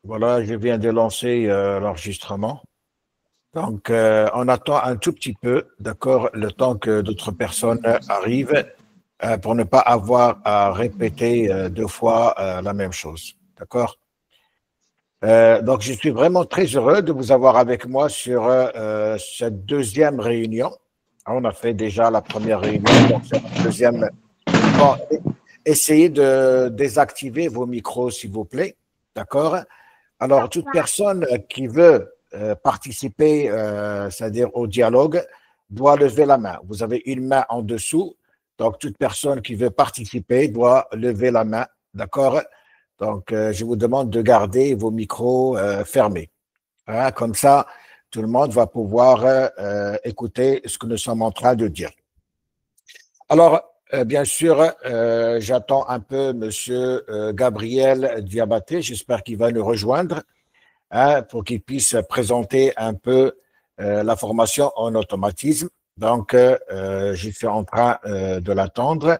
Voilà, je viens de lancer l'enregistrement. Donc, on attend un tout petit peu, d'accord, le temps que d'autres personnes arrivent pour ne pas avoir à répéter deux fois la même chose. D'accord? Donc, je suis vraiment très heureux de vous avoir avec moi sur cette deuxième réunion. On a fait déjà la première réunion, donc c'est la deuxième. Bon, essayez de désactiver vos micros, s'il vous plaît. D'accord? Alors, toute personne qui veut participer, c'est-à-dire au dialogue, doit lever la main. Vous avez une main en dessous. Donc, toute personne qui veut participer doit lever la main. D'accord? Donc, je vous demande de garder vos micros fermés. Hein, comme ça, tout le monde va pouvoir écouter ce que nous sommes en train de dire. Alors, bien sûr, j'attends un peu Monsieur Gabriel Diabaté. J'espère qu'il va nous rejoindre, hein, pour qu'il puisse présenter un peu la formation en automatisme. Donc, je suis en train de l'attendre.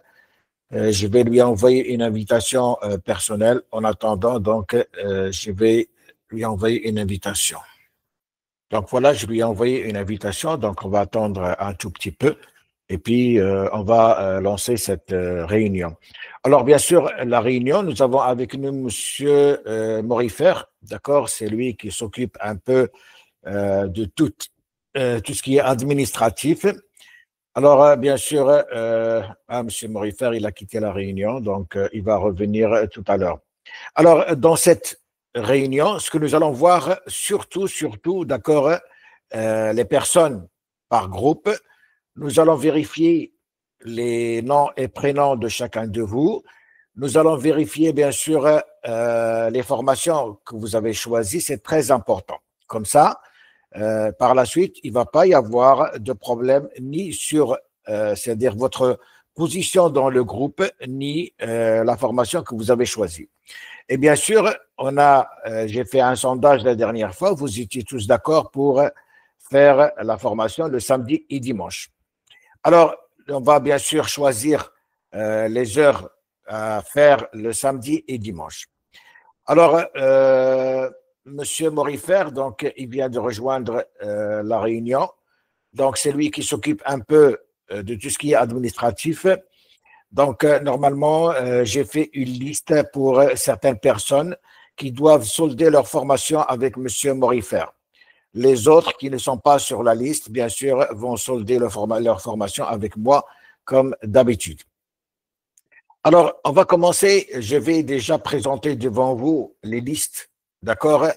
Je vais lui envoyer une invitation personnelle. En attendant, donc, je vais lui envoyer une invitation. Donc, voilà, je lui ai envoyé une invitation. Donc, on va attendre un tout petit peu. Et puis, on va lancer cette réunion. Alors, bien sûr, la réunion, nous avons avec nous Monsieur Morifère, d'accord? C'est lui qui s'occupe un peu de tout ce qui est administratif. Alors, bien sûr, Monsieur Morifère, il a quitté la réunion, donc il va revenir tout à l'heure. Alors, dans cette réunion, ce que nous allons voir, surtout, d'accord, les personnes par groupe, nous allons vérifier les noms et prénoms de chacun de vous. Nous allons vérifier, bien sûr, les formations que vous avez choisies. C'est très important. Comme ça, par la suite, il ne va pas y avoir de problème ni sur, c'est-à-dire votre position dans le groupe, ni la formation que vous avez choisie. Et bien sûr, j'ai fait un sondage la dernière fois. Vous étiez tous d'accord pour faire la formation le samedi et dimanche. Alors, on va bien sûr choisir les heures à faire le samedi et dimanche. Alors, Monsieur Morifère, donc, il vient de rejoindre la réunion. Donc, c'est lui qui s'occupe un peu de tout ce qui est administratif. Donc, normalement, j'ai fait une liste pour certaines personnes qui doivent solder leur formation avec Monsieur Morifère. Les autres qui ne sont pas sur la liste, bien sûr, vont solder leur formation avec moi, comme d'habitude. Alors, on va commencer. Je vais déjà présenter devant vous les listes, d'accord,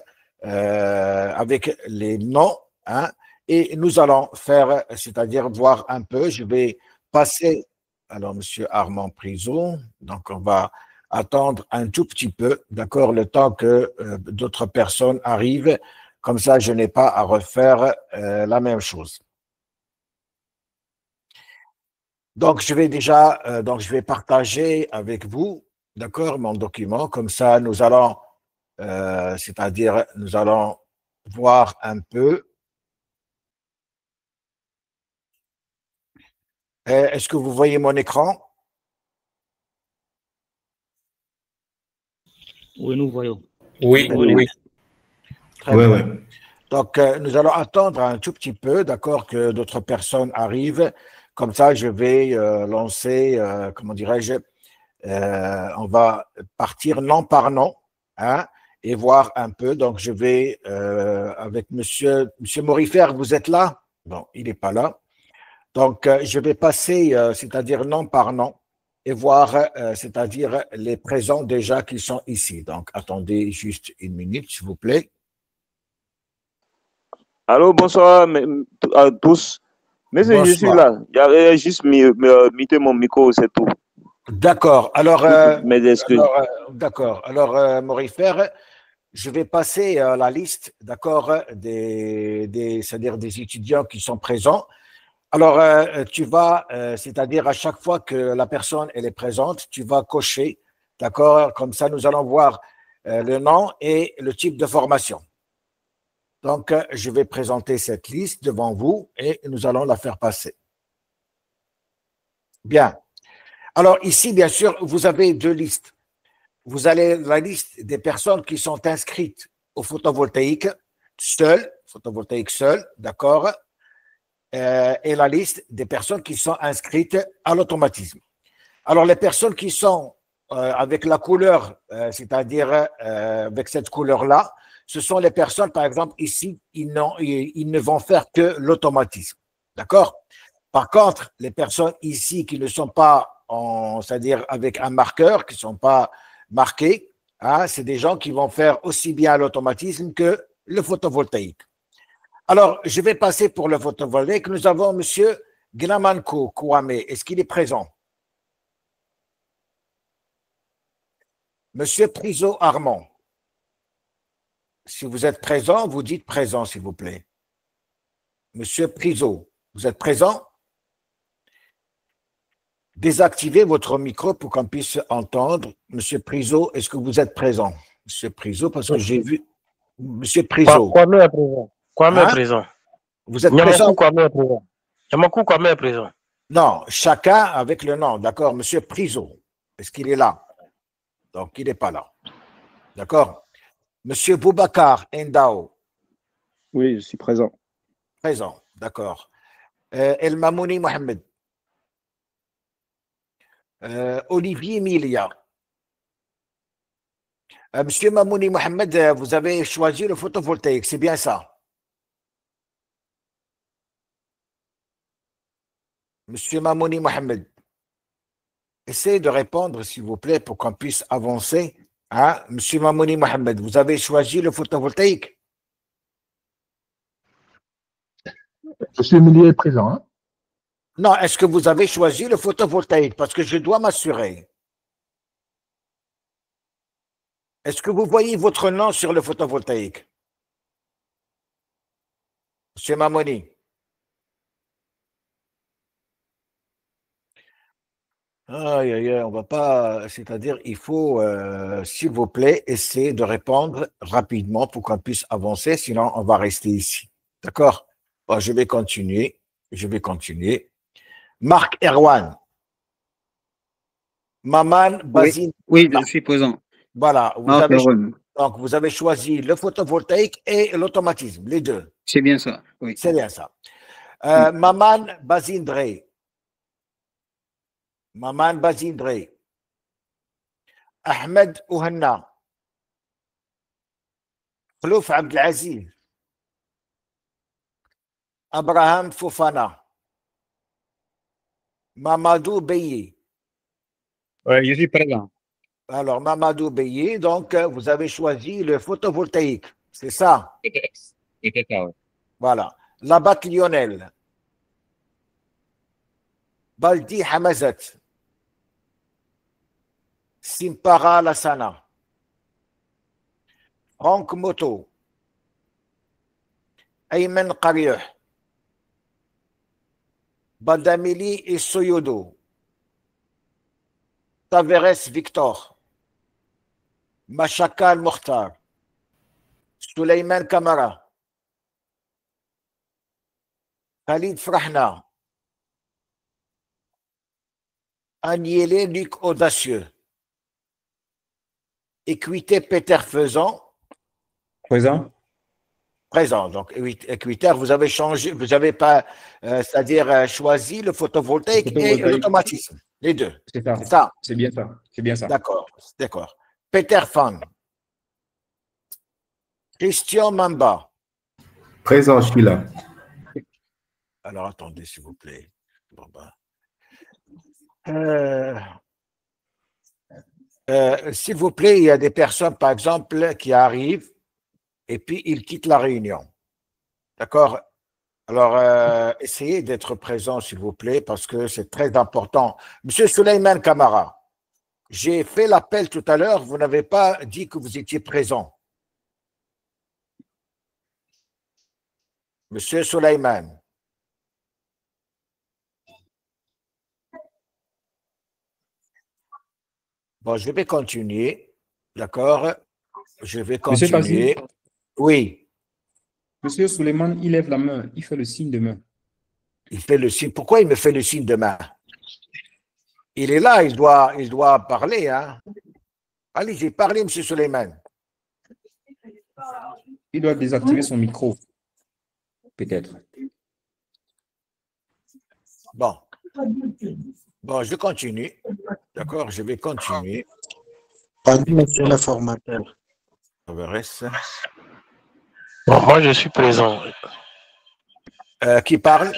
avec les noms, hein, et nous allons faire, c'est-à-dire voir un peu. Je vais passer. Alors, Monsieur Armand Prison, donc on va attendre un tout petit peu, d'accord, le temps que d'autres personnes arrivent. Comme ça, je n'ai pas à refaire la même chose. Donc, je vais partager avec vous, d'accord, mon document. Comme ça, nous allons, c'est-à-dire, nous allons voir un peu. Est-ce que vous voyez mon écran? Oui, nous voyons. Oui, oui. Très bien. Donc, nous allons attendre un tout petit peu, d'accord, que d'autres personnes arrivent. Comme ça, je vais lancer, comment dirais-je, on va partir nom par nom, hein, et voir un peu. Donc, je vais avec Monsieur Morifère, vous êtes là? Bon, il n'est pas là. Donc, je vais passer, c'est-à-dire nom par nom, et voir, c'est-à-dire les présents déjà qui sont ici. Donc, attendez juste une minute, s'il vous plaît. Allô, bonsoir à tous. Mais Bonsoir. je suis là. J'avais juste muté mon micro, c'est tout. D'accord. Alors, mes excuses. D'accord. Alors, Morifère, je vais passer la liste, d'accord, c'est-à-dire des étudiants qui sont présents. Alors, tu vas, c'est-à-dire à chaque fois que la personne elle est présente, tu vas cocher, d'accord? Comme ça, nous allons voir le nom et le type de formation. Donc, je vais présenter cette liste devant vous et nous allons la faire passer. Bien. Alors, ici, bien sûr, vous avez deux listes. Vous avez la liste des personnes qui sont inscrites au photovoltaïque seul, d'accord, et la liste des personnes qui sont inscrites à l'automatisme. Alors, les personnes qui sont avec la couleur, c'est-à-dire avec cette couleur-là, ce sont les personnes, par exemple, ici, ils ne vont faire que l'automatisme. D'accord? Par contre, les personnes ici qui ne sont pas, c'est-à-dire avec un marqueur, qui ne sont pas marqués, hein, c'est des gens qui vont faire aussi bien l'automatisme que le photovoltaïque. Alors, je vais passer pour le photovoltaïque. Nous avons M. Gnamanko Kouame. Est-ce qu'il est présent? Monsieur Priso Armand. Si vous êtes présent, vous dites présent, s'il vous plaît. Monsieur Priso, vous êtes présent? Désactivez votre micro pour qu'on puisse entendre. Monsieur Priso, est-ce que vous êtes présent? Monsieur Priso, parce que j'ai vu. Monsieur Priso. Kwame est présent. Kwame est présent. Vous êtes présent? Kwame est présent. Yamakou Kwame est présent. Non, chacun avec le nom. D'accord, Monsieur Priso. Est-ce qu'il est là? Donc, il n'est pas là. D'accord? Monsieur Boubacar Endao. Oui, je suis présent. Présent, d'accord. El Mamouni Mohamed. Olivier Milia. Monsieur Mamouni Mohamed, vous avez choisi le photovoltaïque, c'est bien ça? Monsieur Mamouni Mohamed, essayez de répondre, s'il vous plaît, pour qu'on puisse avancer. Hein? Monsieur Mamouni Mohamed, vous avez choisi le photovoltaïque? Monsieur Millier est présent. Hein? Non, est-ce que vous avez choisi le photovoltaïque? Parce que je dois m'assurer. Est-ce que vous voyez votre nom sur le photovoltaïque? Monsieur Mamouni. Aïe, aïe, aïe, on va pas, c'est-à-dire, il faut, s'il vous plaît, essayer de répondre rapidement pour qu'on puisse avancer, sinon on va rester ici. D'accord? Bon, je vais continuer. Marc Erwan. Maman Basine. Oui, je suis présent. Voilà. Donc, vous avez choisi le photovoltaïque et l'automatisme, les deux. C'est bien ça. Oui. C'est bien ça. Maman Basindre. Maman Basindre. Ahmed Ouhanna. Khlouf Abdelaziz. Abraham Fofana. Mamadou Beye. Oui, je suis présent. Alors, Mamadou Beye, donc, vous avez choisi le photovoltaïque, c'est ça? C'était ça, oui. Voilà. Labat Lionel. Baldi Hamazat. Simpara Lassana. Franck Moto. Ayman Qariyah. Badamili et Soyodo. Taveres Victor. Machakal Mokhtar. Suleyman Kamara. Khalid Frahna. Agnelé Luc Audacieux. Équité Peter Faisan. Présent. Présent. Donc, Équitaire, vous avez changé, vous n'avez pas, c'est-à-dire choisi le photovoltaïque et l'automatisme. Les deux. C'est ça. C'est ça. C'est bien ça. C'est bien ça. D'accord. D'accord. Peter Fan. Christian Mamba. Présent, je suis là. Alors, attendez, s'il vous plaît. Bon, s'il vous plaît, il y a des personnes, par exemple, qui arrivent et puis ils quittent la réunion. D'accord? Alors, essayez d'être présent, s'il vous plaît, parce que c'est très important. Monsieur Souleymane Kamara, j'ai fait l'appel tout à l'heure, vous n'avez pas dit que vous étiez présent. Monsieur Souleymane. Bon, je vais continuer. D'accord? Je vais continuer. Oui. Monsieur Suleiman, il lève la main, il fait le signe de main. Il fait le signe. Pourquoi il me fait le signe de main? Il est là, il doit parler. Hein? Allez, j'ai parlé, monsieur Suleiman. Il doit désactiver son micro. Peut-être. Bon. Bon, je continue. D'accord, je vais continuer. Pardon, monsieur le formateur. On verra ça. Bon, moi, je suis présent. Qui parle?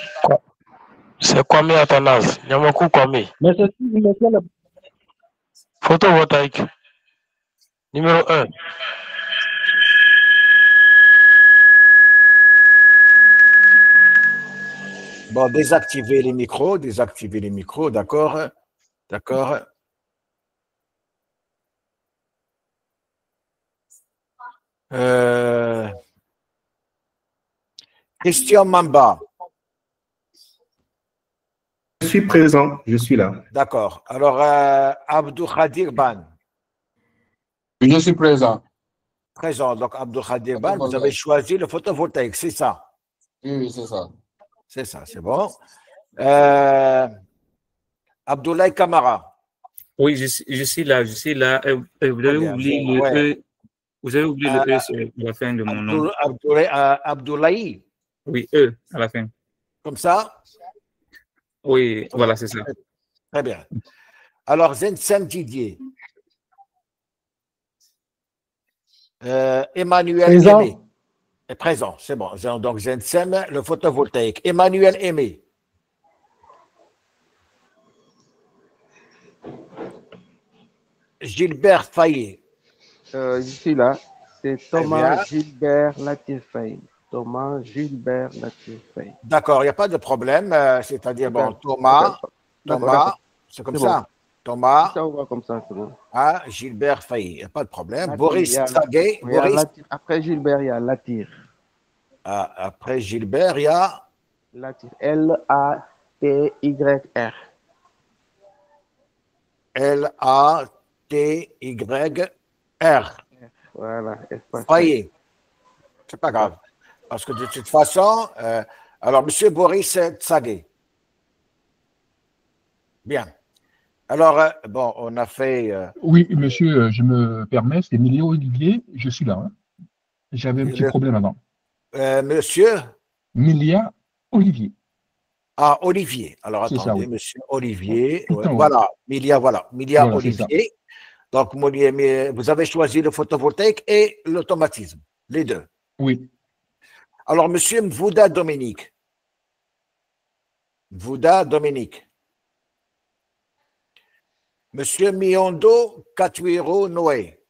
C'est Kwame Athanase. Nyamakou Kwame. Monsieur le Photovoltaïque. Numéro 1. Bon, désactiver les micros, d'accord? D'accord. Christian Mamba. Je suis présent, je suis là. D'accord. Alors, Abdou Khadir Ban. Je suis présent. Présent. Donc, Abdou Khadir Ban, vous avez choisi le photovoltaïque, c'est ça? Oui, c'est ça. C'est ça, c'est bon. Abdoulaye Kamara. Oui, je suis là, je suis là. Vous avez oublié le E. Vous avez oublié le E sur la fin de mon nom. Abdoulaye. Oui, E à la fin. Comme ça? Oui, voilà, c'est ça. Très bien. Alors, Zensem Didier. Emmanuel Aimé. Est présent, c'est bon. Donc, Zensem, le photovoltaïque. Emmanuel Aimé. Gilbert Fayet. Je suis là. C'est Thomas Gilbert Latif Faye. Thomas Gilbert Latif Faye. D'accord, il n'y a pas de problème. C'est-à-dire, bon, Thomas, c'est comme ça. Thomas. Ça, on va comme ça, c'est bon. Ah, Gilbert Fayet, il n'y a pas de problème. Boris Saguet. Après Gilbert, il y a Latir. Ah, après Gilbert, il y a Latir. L-A-T-Y-R. L-A-T-Y-R. Voilà. Fayet. C'est pas grave. Parce que de toute façon, alors, monsieur Boris Saguet. Bien. Alors, bon, on a fait. Oui, monsieur, je me permets, c'est Emilien Olivier, je suis là. Hein. J'avais un petit problème avant. Monsieur Milia Olivier. Ah, Olivier. Alors, attendez, ça, oui. monsieur Olivier. Voilà, Milia Olivier. Donc, vous avez choisi le photovoltaïque et l'automatisme, les deux. Oui. Alors, monsieur Mvouda Dominique. Monsieur Miondo Katuiro Noé.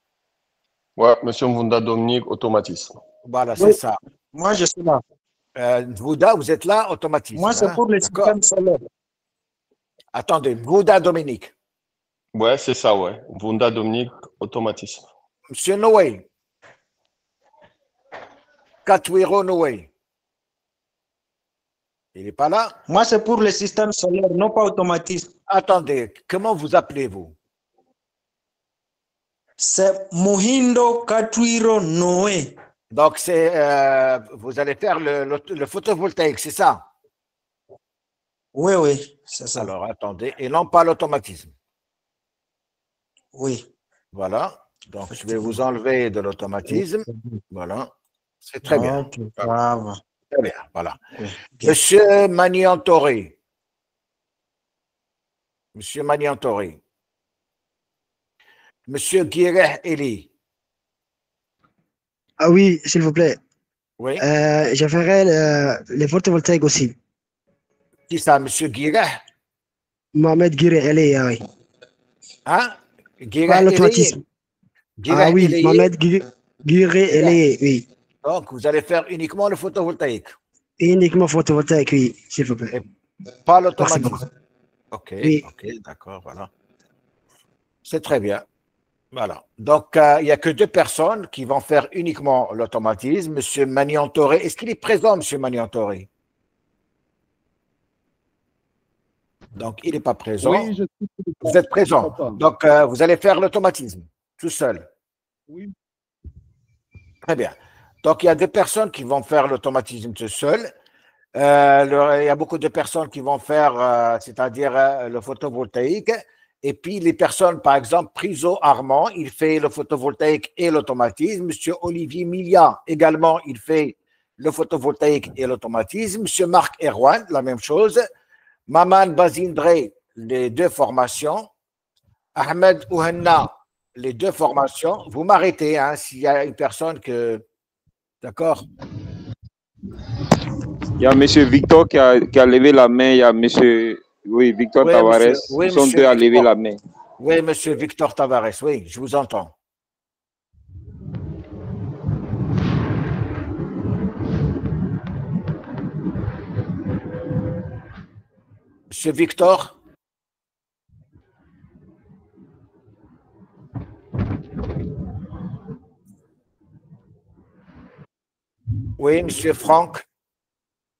Ouais, monsieur Mvunda Dominique, automatisme. Voilà, c'est ça. Moi, je suis là. Mvouda, vous êtes là, automatisme. Moi, c'est pour les systèmes solaires. Attendez, Mvouda Dominique. Ouais, c'est ça, ouais. Mvunda Dominique, automatisme. Monsieur Noé. Katuiro Noé. Il n'est pas là? Moi, c'est pour les systèmes solaires, non pas automatisme. Attendez, comment vous appelez-vous? C'est Mohindo Katuiro Noé. Donc, vous allez faire le photovoltaïque, c'est ça? Oui, c'est ça. Alors, attendez, et non pas l'automatisme. Oui. Voilà. Donc, je vais vous enlever de l'automatisme. Voilà. C'est très bien. Bravo. Très bien, voilà. Monsieur Maniantoré. Monsieur Guireh Eli. Ah oui, s'il vous plaît. Oui. Je ferai les photovoltaïques aussi. Qui ça, monsieur Guireh? Mohamed Guireh Eli, oui. Hein? Pas l'automatisme. Ah oui, Mohamed Guireh Eli, oui. Donc, vous allez faire uniquement le photovoltaïque. Uniquement photovoltaïque, oui, s'il vous plaît. Et pas l'automatisme. Ok, oui. Ok, d'accord, voilà. C'est très bien. Voilà. Donc, il n'y a que 2 personnes qui vont faire uniquement l'automatisme. Monsieur Maniantoré, est-ce qu'il est présent, monsieur Maniantoré? Donc, il n'est pas présent. Oui, je suis présent. Vous êtes présent. Donc, vous allez faire l'automatisme, tout seul. Oui. Très bien. Donc, il y a 2 personnes qui vont faire l'automatisme tout seul. Il y a beaucoup de personnes qui vont faire, c'est-à-dire le photovoltaïque. Et puis, les personnes, par exemple, Priso Armand, il fait le photovoltaïque et l'automatisme. Monsieur Olivier Milia, également, il fait le photovoltaïque et l'automatisme. Monsieur Marc Erwan, la même chose. Maman Bazindre, les deux formations. Ahmed Ouhenna, les deux formations. Vous m'arrêtez hein, s'il y a une personne que... D'accord. Il y a M. Victor qui a levé la main. Il y a M. Oui, Victor Tavares. Oui, ils sont deux à lever la main. Oui, M. Victor Tavares. Oui, je vous entends. M. Victor. Oui, Monsieur Franck.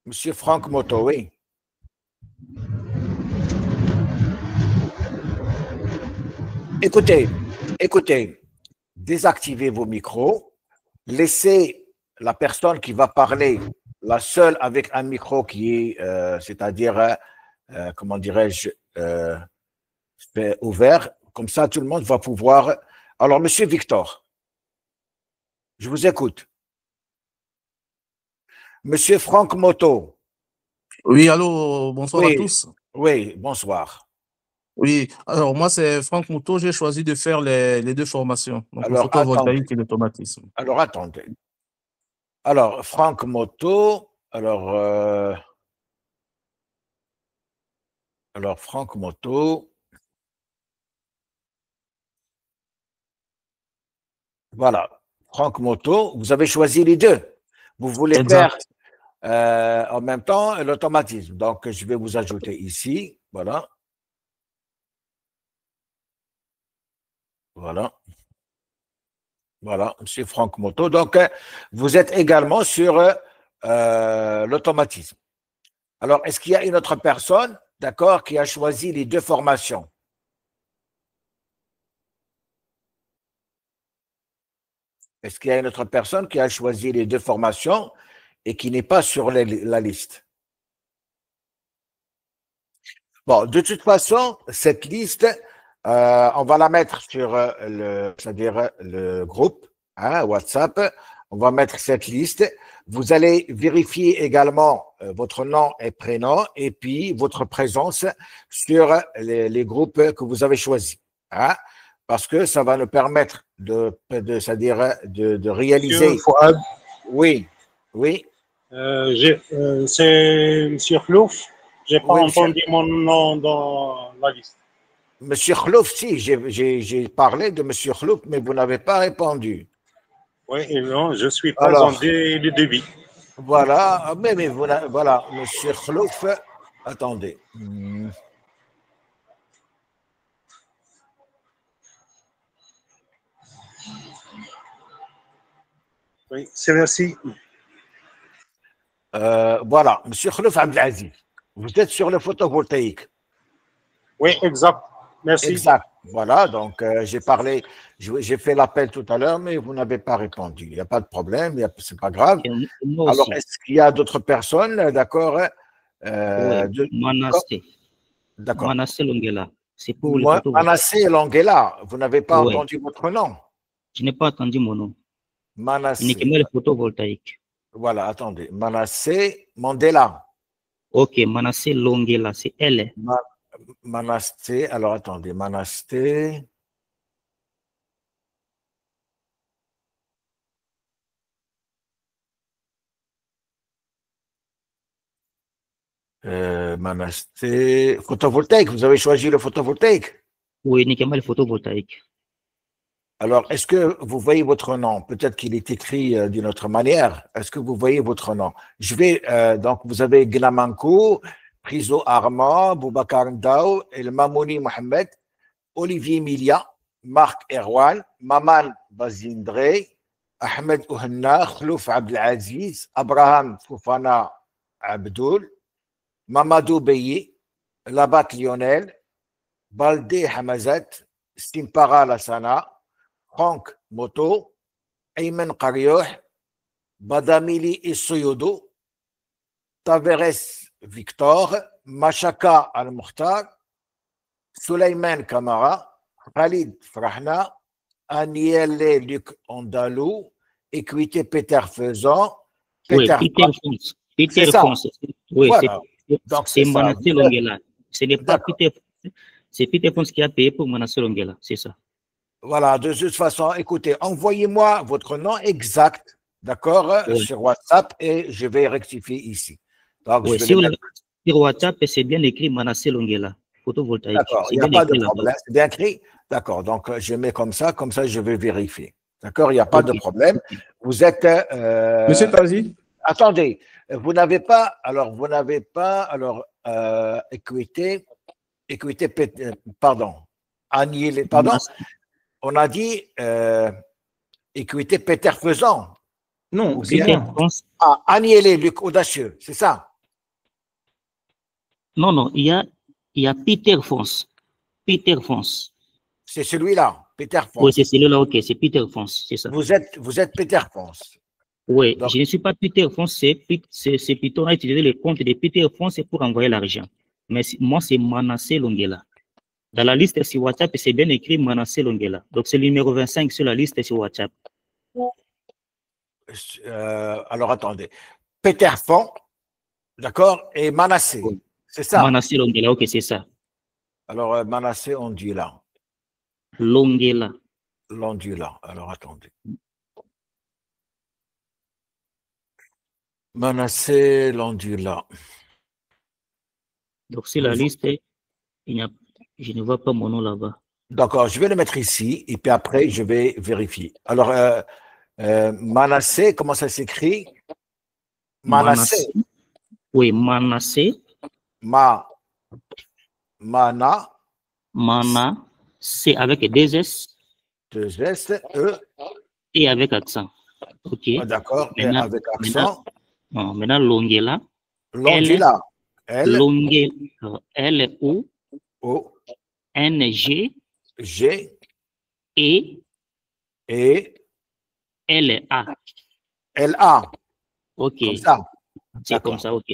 Monsieur Franck Moto, oui. Écoutez, désactivez vos micros, laissez la personne qui va parler, la seule avec un micro qui est, c'est-à-dire, comment dirais-je, ouvert, comme ça tout le monde va pouvoir. Alors, Monsieur Victor, je vous écoute. Monsieur Franck Moto. Oui, allô, bonsoir à tous. Oui, bonsoir. Oui, alors moi c'est Franck Moto, j'ai choisi de faire les deux formations, donc le photovoltaïque et l'automatisme. Alors attendez. Alors, Franck Moto, alors Franck Moto. Voilà, Franck Moto, vous avez choisi les deux. Vous voulez faire en même temps l'automatisme. Donc, je vais vous ajouter ici. Voilà. Voilà. Voilà, M. Franck Moto. Donc, vous êtes également sur l'automatisme. Alors, est-ce qu'il y a une autre personne, d'accord, qui a choisi les deux formations? Est-ce qu'il y a une autre personne qui a choisi les deux formations et qui n'est pas sur la liste? Bon, de toute façon, cette liste, on va la mettre sur c'est-à-dire le groupe hein, WhatsApp. On va mettre cette liste. Vous allez vérifier également votre nom et prénom et puis votre présence sur les groupes que vous avez choisis. Hein, parce que ça va nous permettre c'est-à-dire de réaliser. Monsieur Fouad. Oui, oui. C'est Monsieur Khlouf. Je n'ai pas entendu mon nom dans la liste. Monsieur Khlouf, si, j'ai parlé de Monsieur Khlouf, mais vous n'avez pas répondu. Oui, non, je suis présent dès le début. Voilà, mais voilà, Monsieur Khlouf, attendez. Oui, c'est merci. Voilà, Monsieur Khlouf Abdelaziz, vous êtes sur le photovoltaïque. Oui, exact. Merci. Exact. Voilà, donc j'ai parlé, j'ai fait l'appel tout à l'heure, mais vous n'avez pas répondu. Il n'y a pas de problème, c'est pas grave. Alors, est-ce qu'il y a d'autres personnes, d'accord Manassé. D'accord. Manassé Longuela. C'est pour le Manassé Longuela, vous n'avez pas entendu votre nom? Je n'ai pas entendu mon nom. Manassé. Uniquement le photovoltaïque. Voilà, attendez. Manassé Mandela. Ok, Manassé Longuela, c'est elle. Manassé, alors attendez, Manassé. Manassé. Photovoltaïque, vous avez choisi le photovoltaïque? Oui, uniquement le photovoltaïque. Alors, est-ce que vous voyez votre nom? Peut-être qu'il est écrit d'une autre manière. Est-ce que vous voyez votre nom? Je vais, donc, vous avez Gnamankou, Priso Armand, Boubacar Ndao, El Mamouni Mohamed, Olivier Milia, Marc Erwan, Maman Bazindre, Ahmed Ouhenna, Khlouf Abdelaziz, Abraham Foufana Abdoul, Mamadou Beyi, Labat Lionel, Baldé Hamazat, Stimpara Lassana, Franck Moto, Ayman Qarioh, Badamili Issoyodo, Taveres Victor, Machaka Al-Mukhtar, Souleymane Kamara, Khalid Frahna, Aniele Luc Andalou, Équité Peter Faisan, Oui, Peter Peter Fons. Peter C'est ça. Fons. Oui, Voilà. Donc, c'est c'est ça. Manasseh Longuela. Ce n'est pas Peter Fons. C'est Peter Fons qui a payé pour Manasseh Longuela, c'est ça. Voilà, de toute façon, écoutez, envoyez-moi votre nom exact, d'accord, Oui. sur WhatsApp et je vais rectifier ici. Donc, Oui, je vais le mettre. sur WhatsApp, c'est bien écrit Manasseh Longuela, photovoltaïque. D'accord, il n'y a pas de problème. C'est bien écrit. D'accord, donc je mets comme ça je vais vérifier. D'accord, il n'y a pas de problème. Vous êtes. Monsieur Tazi? Attendez, vous n'avez pas, équité, pardon, annihilé, pardon, on a dit équité Peter Faisan. Non, Ou c'est bien, moi. annihilé Luc Audacieux, c'est ça? Non, il y a Peter Fons. Peter Fons. C'est celui-là, Peter Fons. Oui, c'est celui-là, ok, c'est Peter Fons, c'est ça. Vous êtes Peter Fons. Oui, Donc, je ne suis pas Peter Fons, c'est plutôt, on a utilisé le compte de Peter Fons pour envoyer l'argent. Mais moi, c'est Manasseh Longuela. Dans la liste sur WhatsApp, c'est bien écrit Manasseh Longuela. Donc, c'est le numéro 25 sur la liste sur WhatsApp. alors, attendez. Peter Fons, d'accord, et Manasseh, c'est ça? Manasseh Longuela, ok, c'est ça. Alors, Manasseh Ondula. Longuela. L'Ondula. Alors, attendez. Manasseh Landula. Donc, sur la liste, je ne vois pas mon nom là-bas. D'accord, je vais le mettre ici et puis après, je vais vérifier. Alors, Manasseh, comment ça s'écrit? Manasseh. Oui, Manasseh. Mana. C'est avec deux S. Deux S, E. Et avec accent. Ok. Ah, d'accord, et avec accent. Maintenant, Longuela. Longila. L-O. N-G. G. E. L-A. L-A. Ok. Comme ça. C'est comme ça, ok.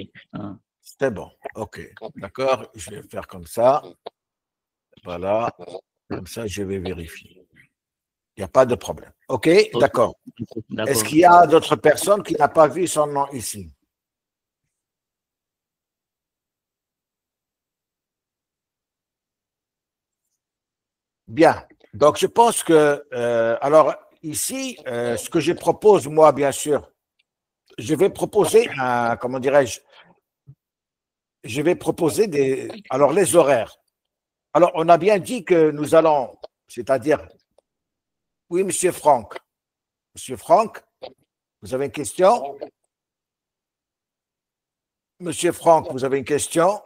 C'est bon, ok. D'accord, je vais faire comme ça. Voilà. Comme ça, je vais vérifier. Il n'y a pas de problème. Ok, d'accord. Est-ce qu'il y a d'autres personnes qui n'ont pas vu son nom ici? Bien. Donc, je pense que, alors, ici, ce que je propose, moi, bien sûr, je vais proposer comment dirais-je, je vais proposer alors, les horaires. Alors, on a bien dit que nous allons, c'est-à-dire, oui, Monsieur Franck. Monsieur Franck, vous avez une question? Monsieur Franck, vous avez une question?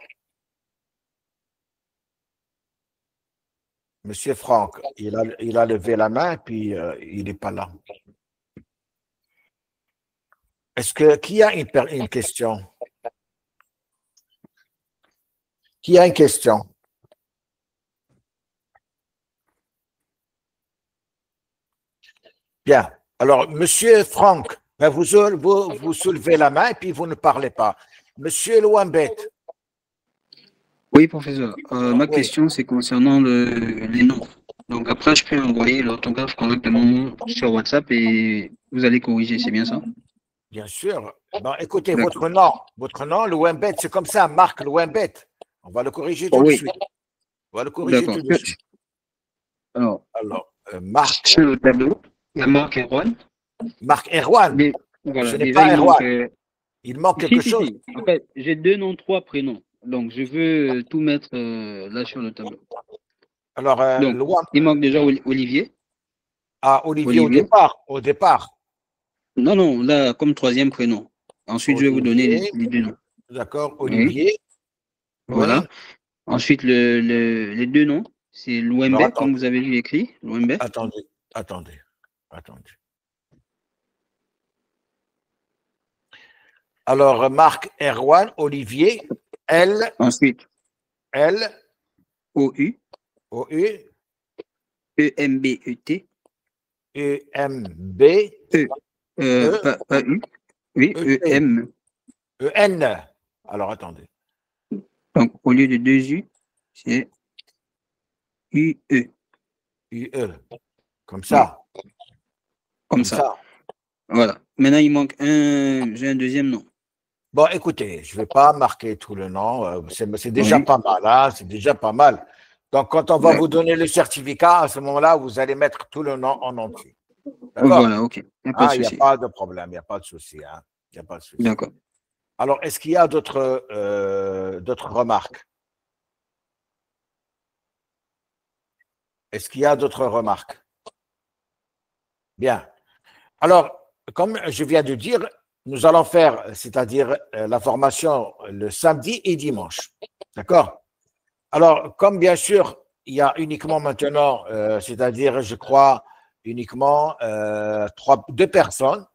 Monsieur Franck, il a levé la main, puis il n'est pas là. Qui a une question? Qui a une question? Bien. Alors, Monsieur Franck, ben vous soulevez la main et puis vous ne parlez pas. Monsieur Louambet. Oui, professeur. Ma question, c'est concernant les noms. Donc après, je peux envoyer l'orthographe correcte de mon nom sur WhatsApp et vous allez corriger, c'est bien ça? Bien sûr. Bon, écoutez, votre nom, Louambet, c'est comme ça, Marc Louambet. On va le corriger tout de suite. On va le corriger tout de suite. Alors, Marc. Sur le tableau, il y a Marc Erwan. Marc Erwan. Voilà, ce n'est pas Erwan. Il manque quelque chose. En fait, j'ai 2 noms, 3 prénoms. Donc, je veux tout mettre là sur le tableau. Alors, donc, il manque déjà Olivier. Ah, Olivier. Au départ. Non, là, comme 3e prénom. Ensuite, je vais vous donner les 2 noms. D'accord, Olivier. Oui. Voilà. Oui. Ensuite, les 2 noms, c'est Louembé, comme vous avez vu écrit. Louembé. Attendez. Alors, Marc Erwan, Olivier, L. Ensuite. L. O-U. O-U. E-M-B-E-T. E-M-B. Pas U. Oui, E-M. E-N. Alors, attendez. Donc, au lieu de 2 U, c'est UE. UE. Comme ça. Comme ça. Voilà. Maintenant, il manque j'ai un deuxième nom. Bon, écoutez, je ne vais pas marquer tout le nom. C'est déjà pas mal. Hein, c'est déjà pas mal. Donc, quand on va vous donner le certificat, à ce moment-là, vous allez mettre tout le nom en entier. D'accord? Voilà, ok. Il n'y a pas de souci. Il n'y a pas de problème. Il n'y a pas de souci. Hein. Il n'y a pas de souci. D'accord. Alors, est-ce qu'il y a d'autres remarques? Est-ce qu'il y a d'autres remarques? Bien. Alors, comme je viens de dire, nous allons faire, c'est-à-dire la formation le samedi et dimanche. D'accord? Alors, comme bien sûr, il y a uniquement maintenant, c'est-à-dire, je crois, uniquement deux personnes.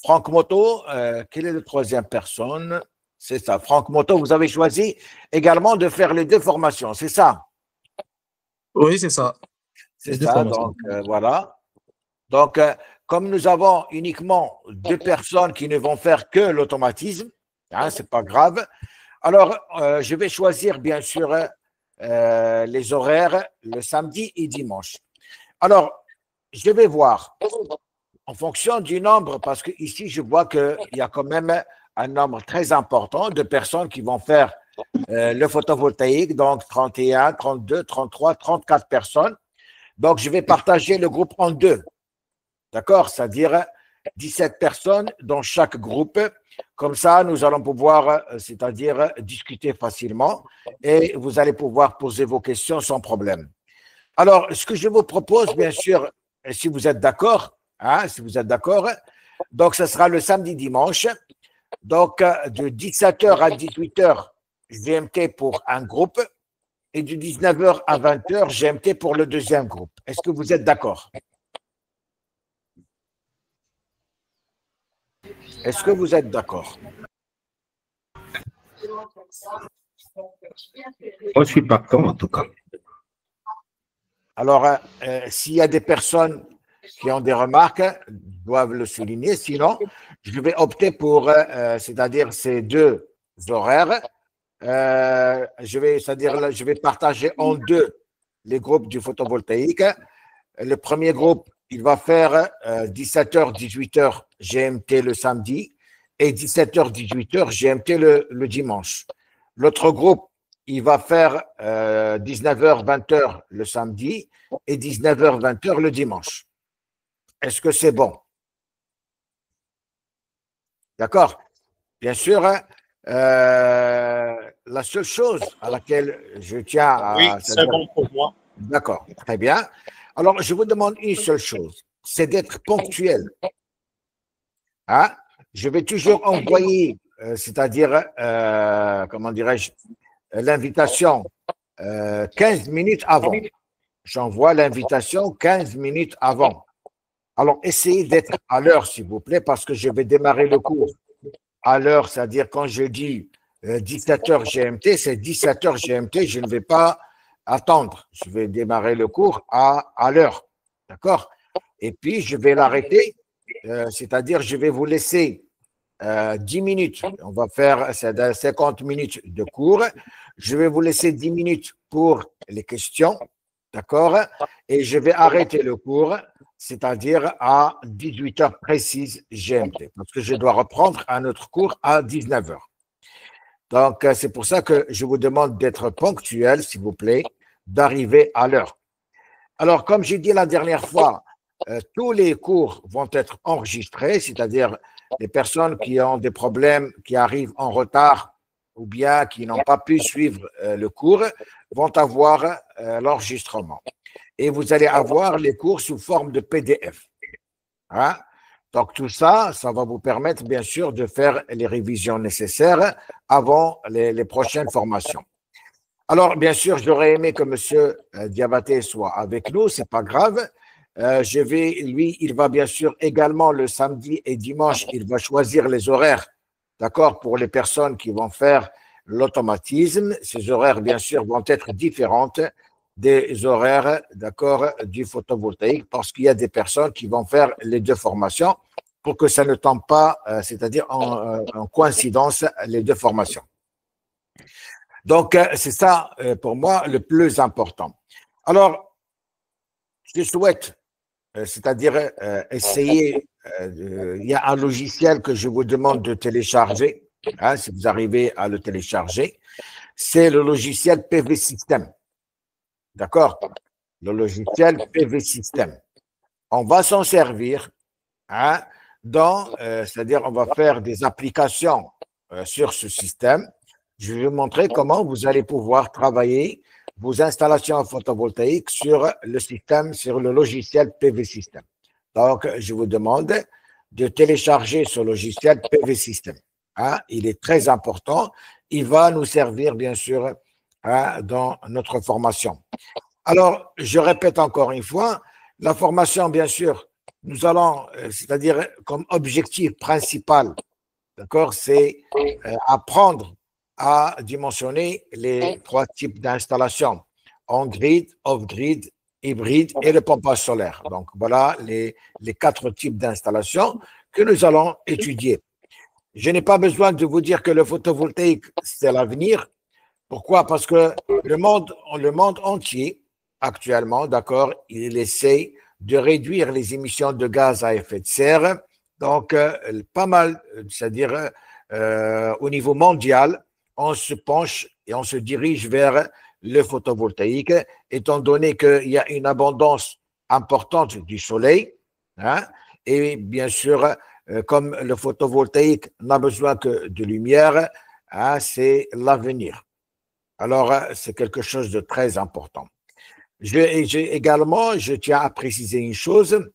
Franck Moto, quelle est la troisième personne? C'est ça. Franck Moto, vous avez choisi également de faire les deux formations, c'est ça? Oui, c'est ça. C'est ça, donc voilà. Donc, comme nous avons uniquement deux personnes qui ne vont faire que l'automatisme, hein, ce n'est pas grave, alors je vais choisir bien sûr les horaires le samedi et dimanche. Alors, je vais voir en fonction du nombre, parce que ici je vois qu'il y a quand même un nombre très important de personnes qui vont faire le photovoltaïque, donc 31, 32, 33, 34 personnes. Donc, je vais partager le groupe en deux. D'accord? C'est-à-dire 17 personnes dans chaque groupe. Comme ça, nous allons pouvoir, c'est-à-dire discuter facilement et vous allez pouvoir poser vos questions sans problème. Alors, ce que je vous propose, bien sûr, si vous êtes d'accord, hein, si vous êtes d'accord, donc ce sera le samedi-dimanche. Donc, de 17h à 18h, GMT pour un groupe et de 19h à 20h, GMT pour le deuxième groupe. Est-ce que vous êtes d'accord? Est-ce que vous êtes d'accord? Moi, je suis partant, en tout cas. Alors, s'il y a des personnes qui ont des remarques, doivent le souligner. Sinon, je vais opter pour, c'est-à-dire ces deux horaires. Je vais partager en deux les groupes du photovoltaïque. Le premier groupe, il va faire 17h, 18h GMT le samedi et 17h, 18h GMT le dimanche. L'autre groupe, il va faire 19h, 20h le samedi et 19h, 20h le dimanche. Est-ce que c'est bon? D'accord? Bien sûr, la seule chose à laquelle je tiens à… Oui, c'est bon pour moi. D'accord, très bien. Alors, je vous demande une seule chose, c'est d'être ponctuel. Hein? Je vais toujours envoyer, c'est-à-dire, comment dirais-je, l'invitation 15 minutes avant. J'envoie l'invitation 15 minutes avant. Alors, essayez d'être à l'heure, s'il vous plaît, parce que je vais démarrer le cours à l'heure, c'est-à-dire quand je dis 17h GMT, c'est 17h GMT, je ne vais pas attendre. Je vais démarrer le cours à l'heure. D'accord? Et puis, je vais l'arrêter, c'est-à-dire je vais vous laisser 10 minutes. On va faire 50 minutes de cours. Je vais vous laisser 10 minutes pour les questions. D'accord? Et je vais arrêter le cours, c'est-à-dire à 18h précise GMT, parce que je dois reprendre un autre cours à 19h. Donc, c'est pour ça que je vous demande d'être ponctuel, s'il vous plaît, d'arriver à l'heure. Alors, comme j'ai dit la dernière fois, tous les cours vont être enregistrés, c'est-à-dire les personnes qui ont des problèmes, qui arrivent en retard ou bien qui n'ont pas pu suivre le cours, vont avoir l'enregistrement. Et vous allez avoir les cours sous forme de PDF. Hein? Donc, tout ça, ça va vous permettre, bien sûr, de faire les révisions nécessaires avant les prochaines formations. Alors, bien sûr, j'aurais aimé que M. Diabaté soit avec nous, ce n'est pas grave. Lui, il va bien sûr également le samedi et dimanche, il va choisir les horaires, d'accord, pour les personnes qui vont faire l'automatisme. Ces horaires, bien sûr, vont être différentes des horaires, d'accord, du photovoltaïque, parce qu'il y a des personnes qui vont faire les deux formations pour que ça ne tombe pas, c'est-à-dire en coïncidence, les deux formations. Donc, c'est ça, pour moi, le plus important. Alors, je souhaite, c'est-à-dire essayer, il y a un logiciel que je vous demande de télécharger, hein, si vous arrivez à le télécharger, c'est le logiciel PV System. D'accord? Le logiciel PV System. On va s'en servir, hein, c'est-à-dire on va faire des applications sur ce système. Je vais vous montrer comment vous allez pouvoir travailler vos installations photovoltaïques sur le système, sur le logiciel PV System. Donc, je vous demande de télécharger ce logiciel PV System. Hein, il est très important. Il va nous servir, bien sûr, hein, dans notre formation. Alors, je répète encore une fois, la formation, bien sûr, nous allons, c'est-à-dire comme objectif principal, d'accord, c'est apprendre à dimensionner les 3 types d'installations, on-grid, off-grid, hybride et le pompage solaire. Donc, voilà les 4 types d'installations que nous allons étudier. Je n'ai pas besoin de vous dire que le photovoltaïque, c'est l'avenir. Pourquoi? Parce que le monde entier, actuellement, d'accord, il essaie de réduire les émissions de gaz à effet de serre. Donc, pas mal, c'est-à-dire au niveau mondial, on se penche et on se dirige vers le photovoltaïque, étant donné qu'il y a une abondance importante du soleil, hein, et bien sûr, comme le photovoltaïque n'a besoin que de lumière, hein, c'est l'avenir. Alors, c'est quelque chose de très important. Également, je tiens à préciser une chose,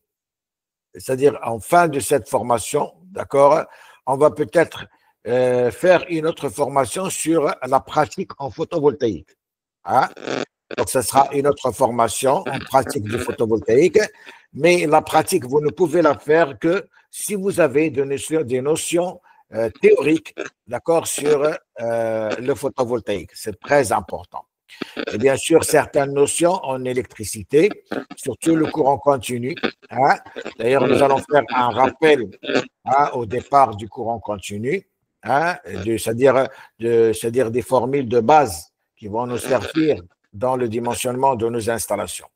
c'est-à-dire en fin de cette formation, d'accord, on va peut-être faire une autre formation sur la pratique en photovoltaïque. Hein? Donc, ce sera une autre formation en pratique du photovoltaïque, mais la pratique, vous ne pouvez la faire que si vous avez des notions théoriques, d'accord, sur le photovoltaïque. C'est très important. Et bien sûr, certaines notions en électricité, surtout le courant continu. Hein? D'ailleurs, nous allons faire un rappel, hein, au départ du courant continu, hein, c'est-à-dire des formules de base qui vont nous servir dans le dimensionnement de nos installations.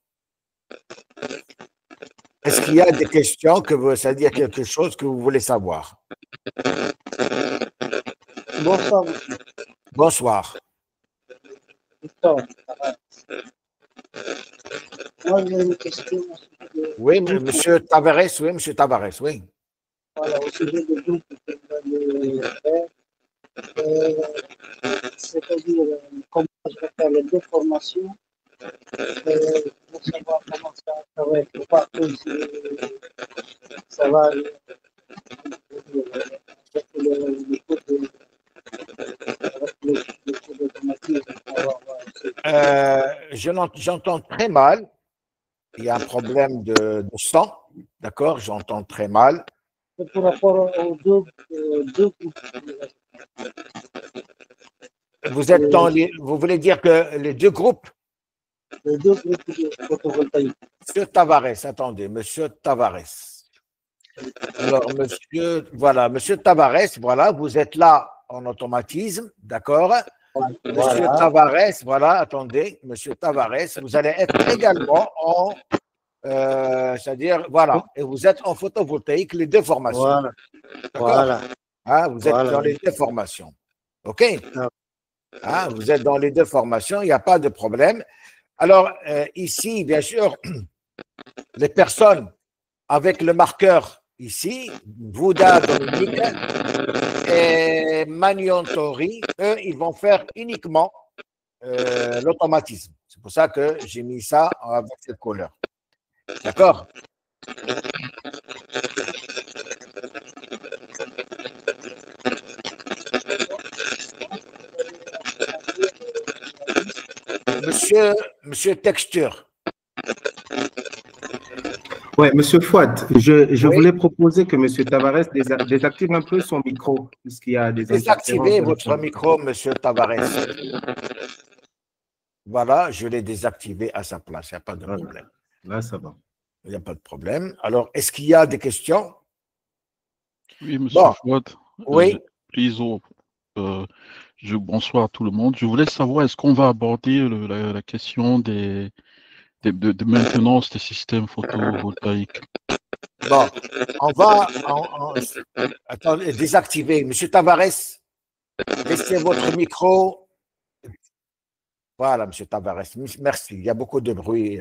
Est-ce qu'il y a des questions, c'est-à-dire quelque chose que vous voulez savoir? Bonsoir. Bonsoir. Moi, j'ai une question. Oui, monsieur Tavares, oui, monsieur Tavares, oui. Voilà, au sujet de groupe que vous allez faire, c'est-à-dire comment je vais faire les 2 formations, pour savoir comment ça va être partout, ça va avec le cours d'automatisme. J'entends très mal. Il y a un problème de son, d'accord? J'entends très mal. Par rapport aux deux groupes. Vous voulez dire que les 2 groupes? Les 2 groupes de photovoltaïque. Monsieur Tavares, attendez, monsieur Tavares. Alors, monsieur Tavares, voilà, vous êtes là en automatisme, d'accord? Monsieur Tavares, voilà, attendez, monsieur Tavares, vous allez être également en, c'est-à-dire, voilà, et vous êtes en photovoltaïque, les 2 formations. Voilà. Hein, vous êtes dans les 2 formations. OK? Hein, vous êtes dans les 2 formations, il n'y a pas de problème. Alors, ici, bien sûr, les personnes avec le marqueur ici, Bouddha, Dominique et Maniantori, eux, ils vont faire uniquement l'automatisme. C'est pour ça que j'ai mis ça avec cette couleur. D'accord? Monsieur Texture. Oui, monsieur Fouad, je voulais proposer que monsieur Tavares désactive un peu son micro, puisqu'il y a des Désactivez votre micro, monsieur Tavares. Voilà, je l'ai désactivé à sa place, il n'y a pas de problème. Là, ça va. Il n'y a pas de problème. Alors, est-ce qu'il y a des questions? Oui, monsieur Fouad. Oui. Bonsoir à tout le monde. Je voulais savoir, est-ce qu'on va aborder la question des de maintenance des systèmes photovoltaïques. Bon, on va attendez, désactiver. Monsieur Tavares, laissez votre micro. Voilà, Monsieur Tavares, merci. Il y a beaucoup de bruit.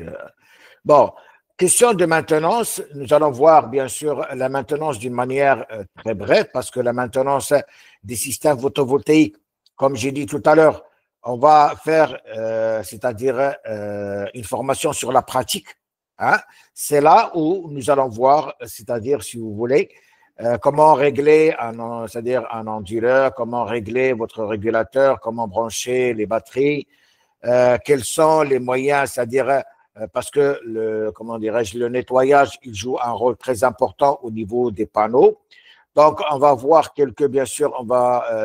Bon, question de maintenance. Nous allons voir, bien sûr, la maintenance d'une manière très brève, parce que la maintenance des systèmes photovoltaïques, comme j'ai dit tout à l'heure, on va faire, c'est-à-dire une formation sur la pratique. Hein? C'est là où nous allons voir, c'est-à-dire, si vous voulez, comment régler c'est-à-dire un onduleur, comment régler votre régulateur, comment brancher les batteries, quels sont les moyens, c'est-à-dire parce que le nettoyage, il joue un rôle très important au niveau des panneaux. Donc, on va voir bien sûr,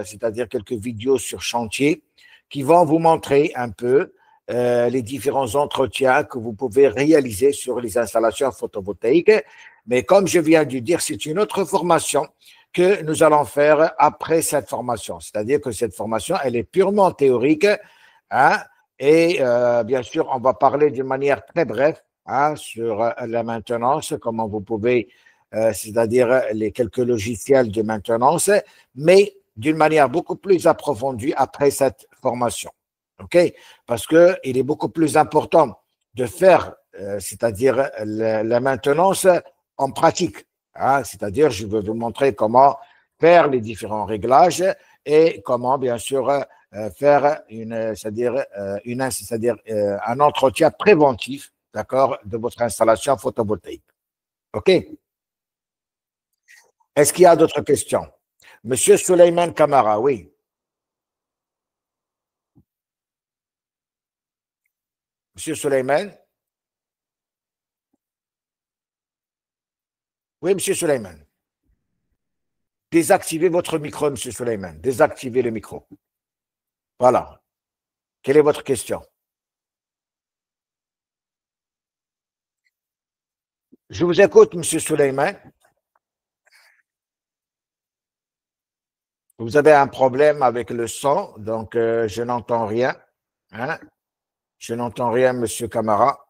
c'est-à-dire quelques vidéos sur chantier qui vont vous montrer un peu les différents entretiens que vous pouvez réaliser sur les installations photovoltaïques. Mais comme je viens de dire, c'est une autre formation que nous allons faire après cette formation. C'est-à-dire que cette formation, elle est purement théorique, hein, et bien sûr, on va parler d'une manière très brève sur la maintenance, comment vous pouvez, c'est-à-dire les quelques logiciels de maintenance, mais d'une manière beaucoup plus approfondie après cette formation. OK? Parce qu'il est beaucoup plus important de faire, c'est-à-dire la maintenance en pratique. Hein? C'est-à-dire, je vais vous montrer comment faire les différents réglages et comment, bien sûr, faire un entretien préventif, d'accord, de votre installation photovoltaïque. OK? Est-ce qu'il y a d'autres questions? Monsieur Souleymane Kamara, oui. Monsieur Souleymane? Oui, Monsieur Souleymane. Désactivez votre micro, Monsieur Souleymane. Désactivez le micro. Voilà. Quelle est votre question? Je vous écoute, Monsieur Souleymane. Vous avez un problème avec le son, donc je n'entends rien. Hein? Je n'entends rien, Monsieur Kamara.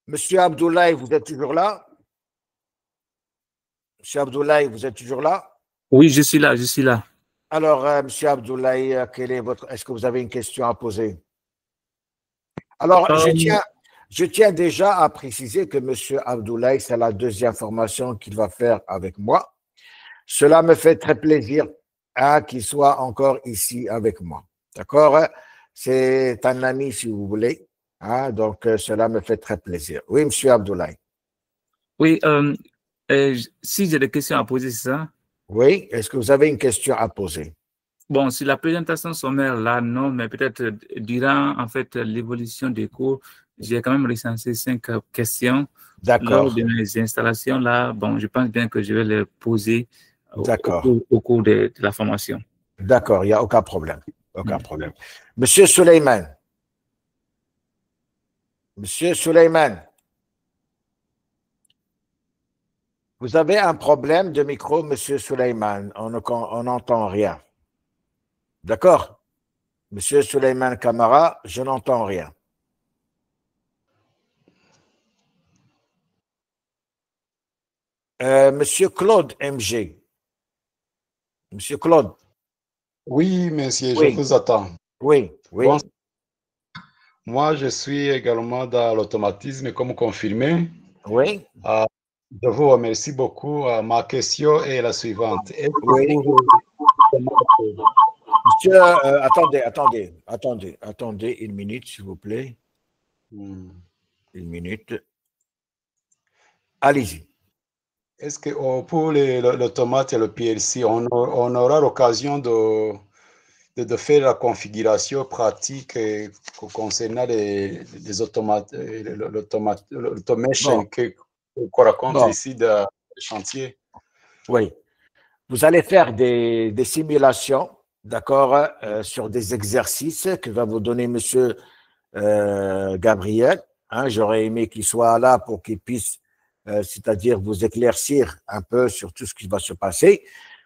Monsieur Abdoulaye, vous êtes toujours là? Monsieur Abdoulaye, vous êtes toujours là? Oui, je suis là, je suis là. Alors, Monsieur Abdoulaye, est-ce que vous avez une question à poser? Alors, je tiens déjà à préciser que Monsieur Abdoulaye, c'est la deuxième formation qu'il va faire avec moi. Cela me fait très plaisir qu'il soit encore ici avec moi. D'accord? C'est un ami, si vous voulez. Donc, cela me fait très plaisir. Oui, Monsieur Abdoulaye. Oui, si j'ai des questions à poser, c'est ça? Oui, est-ce que vous avez une question à poser? Bon, sur la présentation sommaire, là, non, mais peut-être durant, en fait, l'évolution des cours, j'ai quand même recensé 5 questions. D'accord. Lors de mes installations, là, bon, je pense bien que je vais les poser au cours de la formation. D'accord, il n'y a aucun problème. Aucun problème. Monsieur Souleymane. Monsieur Souleymane. Vous avez un problème de micro, Monsieur Souleymane. On n'entend rien. D'accord? Monsieur Souleymane Kamara, je n'entends rien. Monsieur Claude MG. Monsieur Claude. Oui, monsieur, Oui. je vous attends. Oui, oui. Bon, moi, je suis également dans l'automatisme, comme confirmé. Oui. Je vous remercie beaucoup. Ma question est la suivante. Oui. Monsieur, attendez une minute, s'il vous plaît. Une minute. Allez-y. Est-ce que pour l'automate et le PLC, on aura l'occasion de faire la configuration pratique concernant les automates, l'automation qu'on raconte ici dans le chantier? Oui. Vous allez faire des simulations, d'accord, sur des exercices que va vous donner Monsieur Gabriel. J'aurais aimé qu'il soit là pour qu'il puisse, c'est-à-dire vous éclaircir un peu sur tout ce qui va se passer.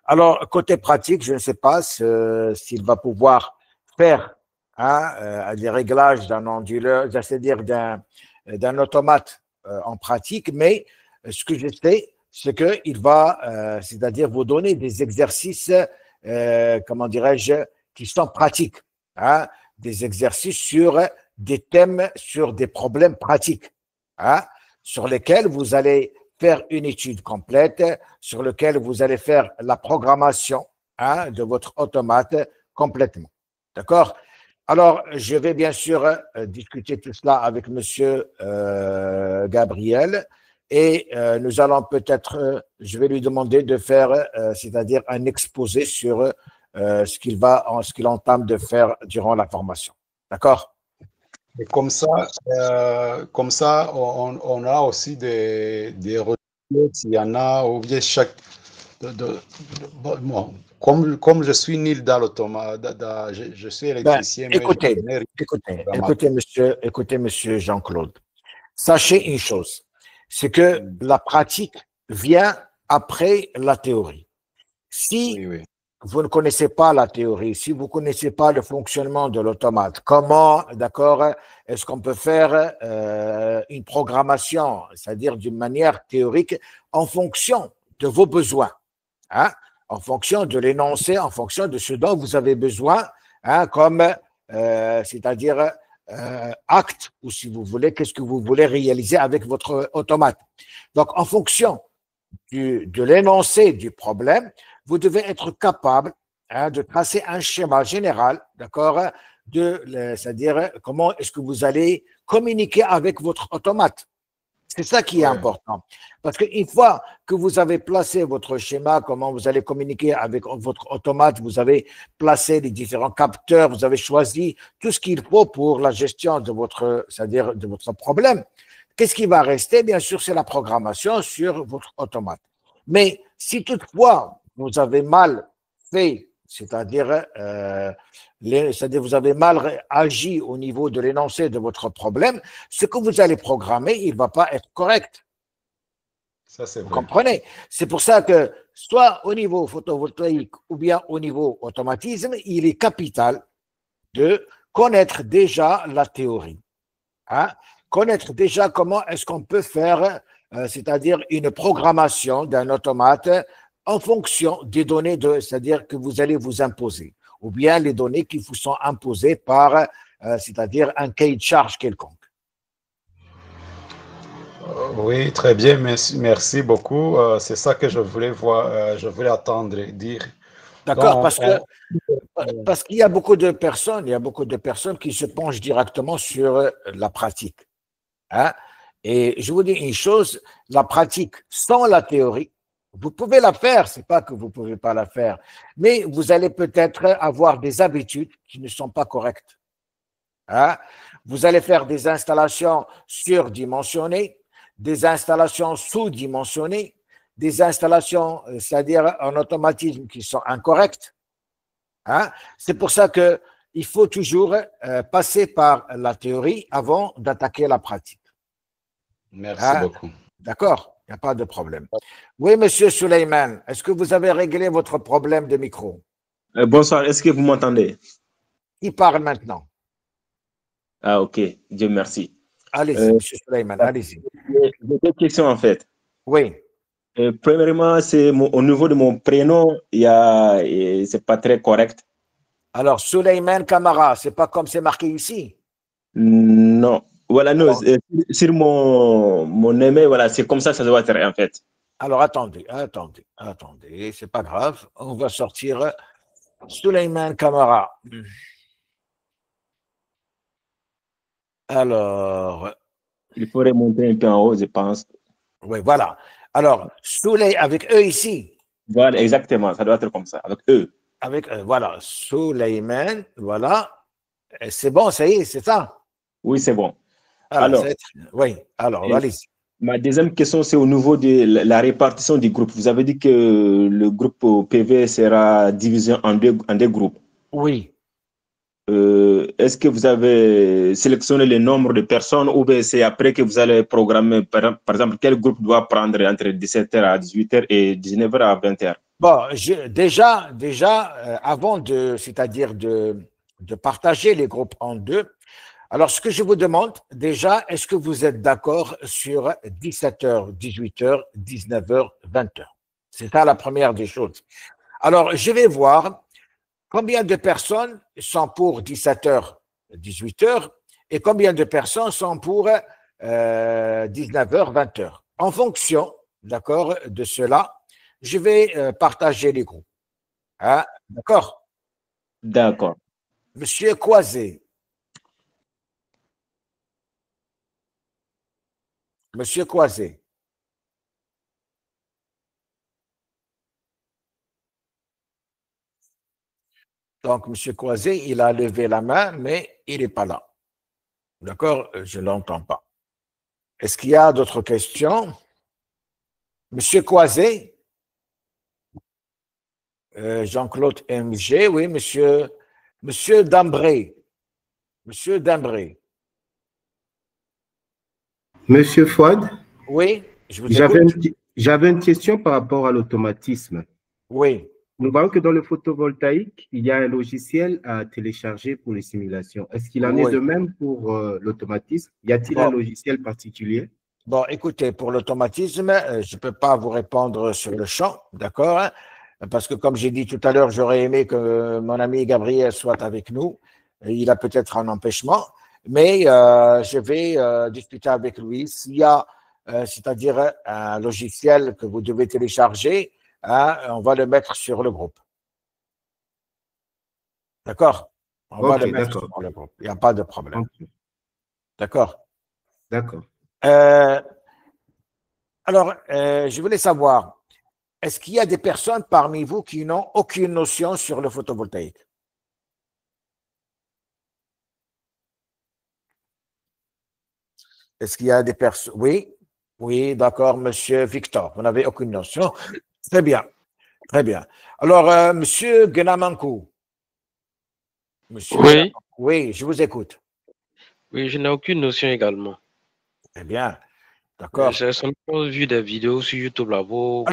Alors, côté pratique, je ne sais pas s'il va pouvoir faire des réglages d'un onduleur, c'est-à-dire d'un automate en pratique, mais ce que je sais, c'est qu'il va, c'est-à-dire vous donner des exercices, comment dirais-je, qui sont pratiques, des exercices sur des thèmes, sur des problèmes pratiques, sur lesquels vous allez faire une étude complète, sur lesquels vous allez faire la programmation de votre automate complètement. D'accord? Alors, je vais bien sûr discuter tout cela avec Monsieur Gabriel et nous allons peut-être, je vais lui demander de faire, c'est-à-dire un exposé sur ce qu'il entame de faire durant la formation. D'accord? Et comme ça, on a aussi des retours s'il y en a, ou bien chaque. Bon, comme je suis nul dans l'automate, je suis électricien. Écoutez, monsieur Jean-Claude, sachez une chose, c'est que la pratique vient après la théorie. Si vous ne connaissez pas la théorie, si vous ne connaissez pas le fonctionnement de l'automate, comment, d'accord, est-ce qu'on peut faire une programmation, c'est-à-dire d'une manière théorique, en fonction de vos besoins, en fonction de l'énoncé, en fonction de ce dont vous avez besoin, comme, c'est-à-dire acte, ou si vous voulez, qu'est-ce que vous voulez réaliser avec votre automate. Donc, en fonction de l'énoncé du problème, vous devez être capable de tracer un schéma général, d'accord, c'est-à-dire comment est-ce que vous allez communiquer avec votre automate. C'est ça qui est important. Parce qu'une fois que vous avez placé votre schéma, comment vous allez communiquer avec votre automate, vous avez placé les différents capteurs, vous avez choisi tout ce qu'il faut pour la gestion de votre, c'est-à-dire de votre problème. Qu'est-ce qui va rester? Bien sûr, c'est la programmation sur votre automate. Mais si toutefois, vous avez mal fait, c'est-à-dire vous avez mal agi au niveau de l'énoncé de votre problème, ce que vous allez programmer, il ne va pas être correct. Ça, c'est vous comprenez? C'est pour ça que, soit au niveau photovoltaïque ou bien au niveau automatisme, il est capital de connaître déjà la théorie. Connaître déjà comment est-ce qu'on peut faire, c'est-à-dire une programmation d'un automate en fonction des données, c'est-à-dire que vous allez vous imposer, ou bien les données qui vous sont imposées par, c'est-à-dire un cahier de charge quelconque. Oui, très bien, merci beaucoup. C'est ça que je voulais voir, je voulais attendre dire. D'accord, parce qu'il y a beaucoup de personnes, qui se penchent directement sur la pratique. Et je vous dis une chose, la pratique sans la théorie, vous pouvez la faire, c'est pas que vous pouvez pas la faire, mais vous allez peut-être avoir des habitudes qui ne sont pas correctes. Vous allez faire des installations surdimensionnées, des installations sous-dimensionnées, des installations, c'est-à-dire en automatisme qui sont incorrectes. C'est pour ça que il faut toujours passer par la théorie avant d'attaquer la pratique. Merci beaucoup. D'accord, il n'y a pas de problème. Oui, monsieur Suleiman, est-ce que vous avez réglé votre problème de micro? Bonsoir, est-ce que vous m'entendez? Qui parle maintenant? Ah, ok, Dieu merci. Allez-y, monsieur Suleiman, allez-y. J'ai deux questions en fait. Oui. Premièrement, c'est au niveau de mon prénom, c'est pas très correct. Alors, Suleiman Kamara, c'est pas comme c'est marqué ici? Non. Voilà, non, sur mon email, voilà, c'est comme ça doit être en fait. Alors, attendez, c'est pas grave, on va sortir Suleiman Kamara. Alors. Il faut remonter un peu en haut, je pense. Oui, voilà. Alors, avec eux ici. Voilà, exactement, ça doit être comme ça, avec eux. Avec eux, voilà, Suleiman, voilà. C'est bon, ça y est, c'est ça? Oui, c'est bon. Alors, allez-y. Ma deuxième question, c'est au niveau de la répartition du groupe. Vous avez dit que le groupe PV sera divisé en deux groupes. Oui. Est-ce que vous avez sélectionné le nombre de personnes ou bien c'est après que vous allez programmer, par exemple, quel groupe doit prendre entre 17h à 18h et 19h à 20h? Bon, déjà, avant c'est-à-dire de partager les groupes en deux, alors ce que je vous demande, déjà, est-ce que vous êtes d'accord sur 17h, 18h, 19h, 20h? C'est ça la première des choses. Alors, je vais voir combien de personnes sont pour 17h, 18h et combien de personnes sont pour 19h, 20h. En fonction, d'accord, de cela, je vais partager les groupes. Hein, d'accord? D'accord. Monsieur Croisé. Monsieur Croisé. Donc, Monsieur Croisé, il a levé la main, mais il n'est pas là. D'accord? Je ne l'entends pas. Est-ce qu'il y a d'autres questions? Monsieur Croisé? Jean-Claude MG, oui, monsieur Dambré. Monsieur Dambré. Monsieur Fouad? Oui, je vous écoute. J'avais une question par rapport à l'automatisme. Oui. Nous voyons que dans le photovoltaïque, il y a un logiciel à télécharger pour les simulations. Est-ce qu'il en est de même pour l'automatisme? Y a-t-il un logiciel particulier? Bon, écoutez, pour l'automatisme, je ne peux pas vous répondre sur le champ, d'accord? Hein, parce que comme j'ai dit tout à l'heure, j'aurais aimé que mon ami Gabriel soit avec nous. Il a peut-être un empêchement, mais je vais discuter avec lui. S'il y a, c'est-à-dire un logiciel que vous devez télécharger, hein, on va le mettre sur le groupe. D'accord? On va le mettre sur le groupe. Il n'y a pas de problème. D'accord? D'accord. Alors, je voulais savoir, est-ce qu'il y a des personnes parmi vous qui n'ont aucune notion sur le photovoltaïque? Est-ce qu'il y a des personnes? Oui, oui, d'accord, monsieur Victor, vous n'avez aucune notion. Très bien, très bien. Alors, monsieur Genamankou. Oui. Oui, je vous écoute. Oui, je n'ai aucune notion également. Très bien, d'accord. J'ai seulement vu des vidéos sur YouTube là-bas.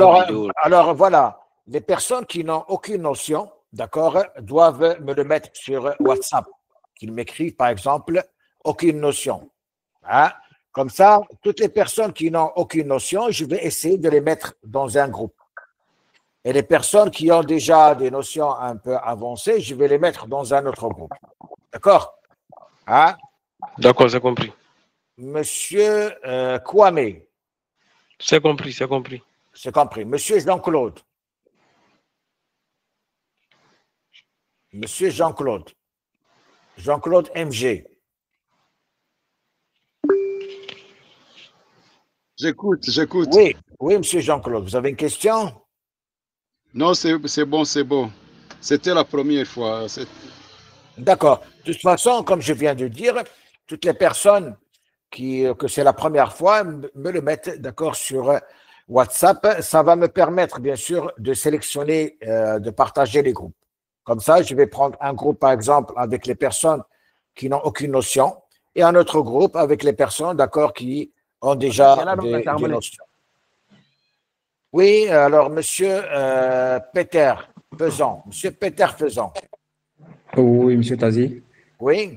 Alors, voilà, les personnes qui n'ont aucune notion, d'accord, doivent me le mettre sur WhatsApp. Qu'ils m'écrivent, par exemple, aucune notion. Hein? Comme ça, toutes les personnes qui n'ont aucune notion, je vais essayer de les mettre dans un groupe. Et les personnes qui ont déjà des notions un peu avancées, je vais les mettre dans un autre groupe. D'accord? Hein? D'accord, j'ai compris. Monsieur Kwame. C'est compris, c'est compris. C'est compris. Monsieur Jean-Claude. Monsieur Jean-Claude. Jean-Claude MG. J'écoute. Oui, oui, monsieur Jean-Claude, vous avez une question? Non, c'est bon. C'était la première fois. D'accord. De toute façon, comme je viens de dire, toutes les personnes que c'est la première fois me le mettent, d'accord, sur WhatsApp. Ça va me permettre, bien sûr, de sélectionner, de partager les groupes. Comme ça, je vais prendre un groupe, par exemple, avec les personnes qui n'ont aucune notion et un autre groupe avec les personnes, d'accord, qui ont déjà des notions. Oui, alors, monsieur Peter Faisan. Monsieur Peter Faisan. Oui, monsieur Tazi. Oui.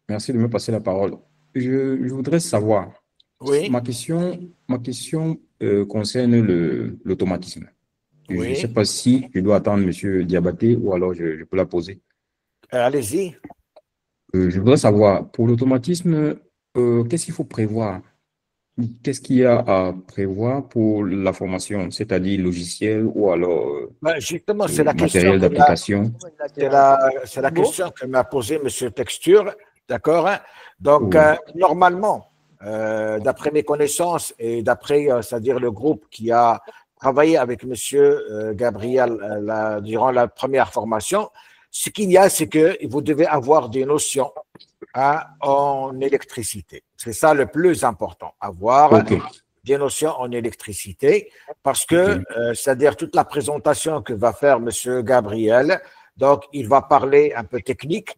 Merci de me passer la parole. Je voudrais savoir. Oui. Ma question concerne l'automatisme. Oui. Je ne sais pas si je dois attendre monsieur Diabaté ou alors je peux la poser. Allez-y. Je voudrais savoir, pour l'automatisme, qu'est-ce qu'il faut prévoir? Qu'est-ce qu'il y a à prévoir pour la formation, c'est-à-dire logiciel ou alors justement, c'est la matériel d'application? C'est la question que m'a posée M. Texture, d'accord? Hein? Donc, normalement, d'après mes connaissances et d'après, c'est-à-dire le groupe qui a travaillé avec M. Gabriel durant la première formation, ce qu'il y a, c'est que vous devez avoir des notions en électricité. C'est ça le plus important, avoir des notions en électricité, parce que, c'est-à-dire toute la présentation que va faire M. Gabriel, donc il va parler un peu technique,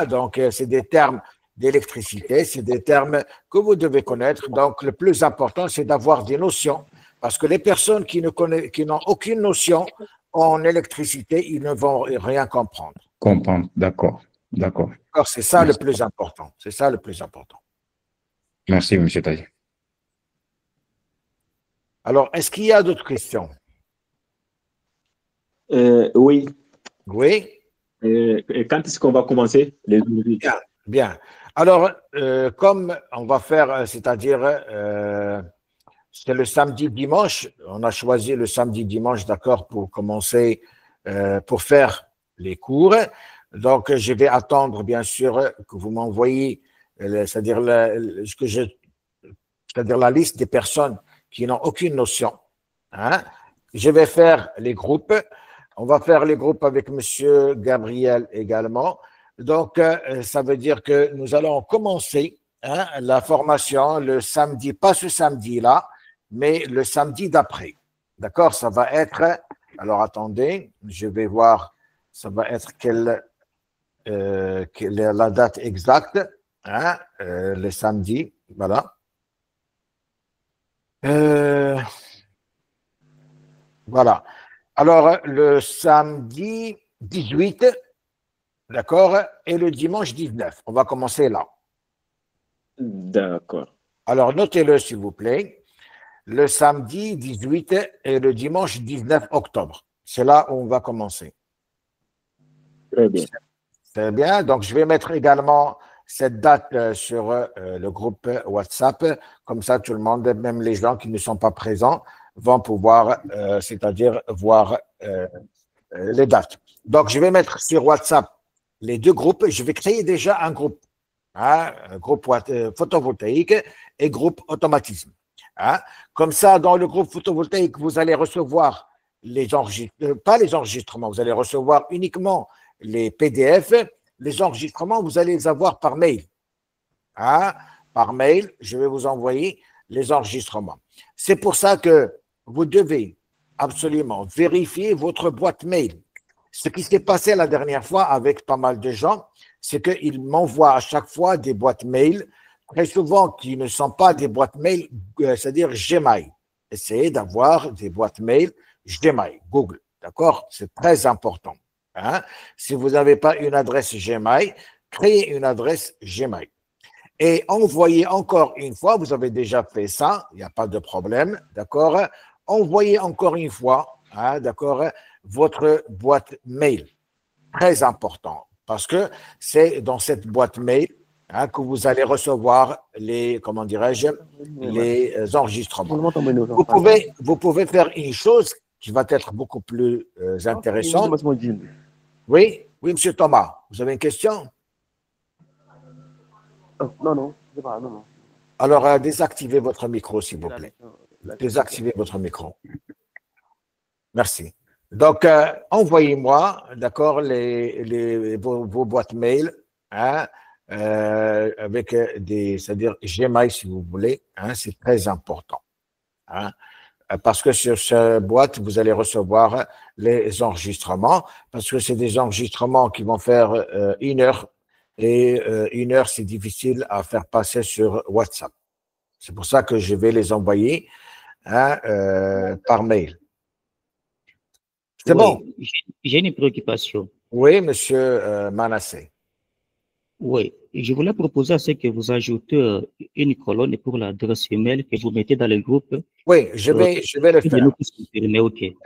donc c'est des termes d'électricité, c'est des termes que vous devez connaître. Donc le plus important, c'est d'avoir des notions Parce que les personnes qui n'ont aucune notion en électricité, ils ne vont rien comprendre. Comprendre, d'accord. D'accord. C'est ça le plus important. C'est ça le plus important. Merci, M. Taï. Alors, est-ce qu'il y a d'autres questions? Oui. Oui. Et quand est-ce qu'on va commencer les ouvriers? Bien, bien. Alors, comme on va faire, c'est-à-dire, c'est le samedi, dimanche, on a choisi le samedi, dimanche, d'accord, pour commencer, pour faire les cours. Donc, je vais attendre, bien sûr, que vous m'envoyiez, c'est-à-dire la liste des personnes qui n'ont aucune notion. Hein. Je vais faire les groupes. On va faire les groupes avec M. Gabriel également. Donc, ça veut dire que nous allons commencer la formation le samedi, pas ce samedi-là, mais le samedi d'après. D'accord? Ça va être, alors attendez, je vais voir, ça va être quelle est la date exacte, le samedi, voilà. Voilà. Alors, le samedi 18, d'accord, et le dimanche 19. On va commencer là. D'accord. Alors, notez-le, s'il vous plaît. Le samedi 18 et le dimanche 19 octobre. C'est là où on va commencer. Très bien. Très bien. Donc, je vais mettre également cette date sur le groupe WhatsApp. Comme ça, tout le monde, même les gens qui ne sont pas présents, vont pouvoir, c'est-à-dire voir les dates. Donc, je vais mettre sur WhatsApp les deux groupes. Je vais créer déjà un groupe. Un groupe photovoltaïque et groupe automatisme. Comme ça, dans le groupe photovoltaïque, vous allez recevoir les enregistrements, pas les enregistrements, vous allez recevoir uniquement les PDF. Les enregistrements, vous allez les avoir par mail. Par mail, je vais vous envoyer les enregistrements. C'est pour ça que vous devez absolument vérifier votre boîte mail. Ce qui s'est passé la dernière fois avec pas mal de gens, c'est qu'ils m'envoient à chaque fois des boîtes mail, très souvent qui ne sont pas des boîtes mail, c'est-à-dire Gmail. Essayez d'avoir des boîtes mail Gmail, Google. D'accord? C'est très important. Si vous n'avez pas une adresse Gmail, créez une adresse Gmail. Et envoyez encore une fois, vous avez déjà fait ça, il n'y a pas de problème, d'accord? Envoyez encore une fois, d'accord, votre boîte mail. Très important, parce que c'est dans cette boîte mail que vous allez recevoir les, comment dirais-je, les enregistrements. Vous pouvez faire une chose qui va être beaucoup plus intéressante. Oui, oui, M. Thomas, vous avez une question? Non, non, non. Alors, désactivez votre micro, s'il vous plaît. Désactivez votre micro. Merci. Donc, envoyez-moi, d'accord, vos boîtes mail, avec c'est-à-dire Gmail, si vous voulez, c'est très important. Parce que sur cette boîte, vous allez recevoir les enregistrements, parce que c'est des enregistrements qui vont faire 1 heure, et 1 heure, c'est difficile à faire passer sur WhatsApp. C'est pour ça que je vais les envoyer par mail. C'est bon? J'ai une préoccupation. Oui, monsieur Manassé. Oui, je voulais proposer à ce que vous ajoutez une colonne pour l'adresse email que vous mettez dans le groupe. Oui, je vais le faire. Okay.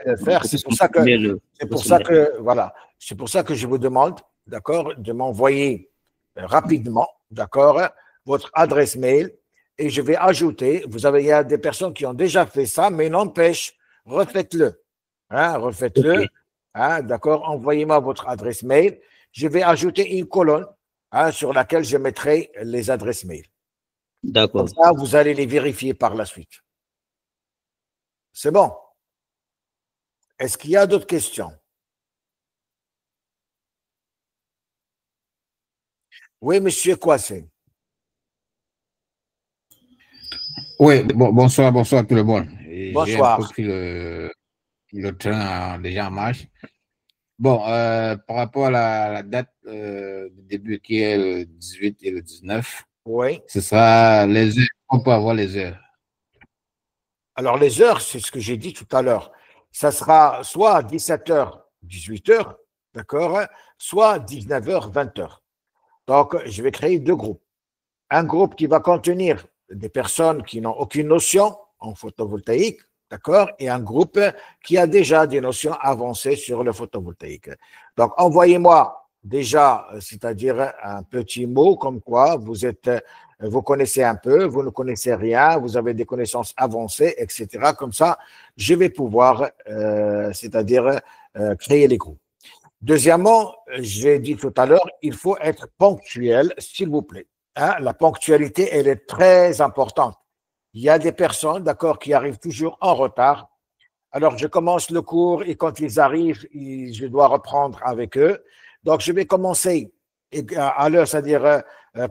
C'est pour ça que je vous demande, d'accord, de m'envoyer rapidement, d'accord, votre adresse mail et je vais ajouter, il y a des personnes qui ont déjà fait ça, mais n'empêche, refaites-le. Refaites-le. Okay. D'accord, envoyez-moi votre adresse mail. Je vais ajouter une colonne sur laquelle je mettrai les adresses mail. D'accord. Comme ça, vous allez les vérifier par la suite. C'est bon. Est-ce qu'il y a d'autres questions? Oui, monsieur Kouassé. Oui, bonsoir tout le monde. Bonsoir. J'ai pris le train déjà en marche. Bon, par rapport à la date de début qui est le 18 et le 19, oui. Ce sera les heures. On peut avoir les heures. Alors, les heures, c'est ce que j'ai dit tout à l'heure. Ça sera soit 17h, 18h, d'accord, soit 19h, 20h. Donc, je vais créer deux groupes. Un groupe qui va contenir des personnes qui n'ont aucune notion en photovoltaïque, d'accord, et un groupe qui a déjà des notions avancées sur le photovoltaïque. Donc, envoyez-moi déjà, c'est-à-dire un petit mot comme quoi vous connaissez un peu, vous ne connaissez rien, vous avez des connaissances avancées, etc. Comme ça, je vais pouvoir, c'est-à-dire créer les groupes. Deuxièmement, j'ai dit tout à l'heure, il faut être ponctuel, s'il vous plaît. Hein, la ponctualité, elle est très importante. Il y a des personnes, d'accord, qui arrivent toujours en retard. Alors, je commence le cours et quand ils arrivent, je dois reprendre avec eux. Donc, je vais commencer à l'heure, c'est-à-dire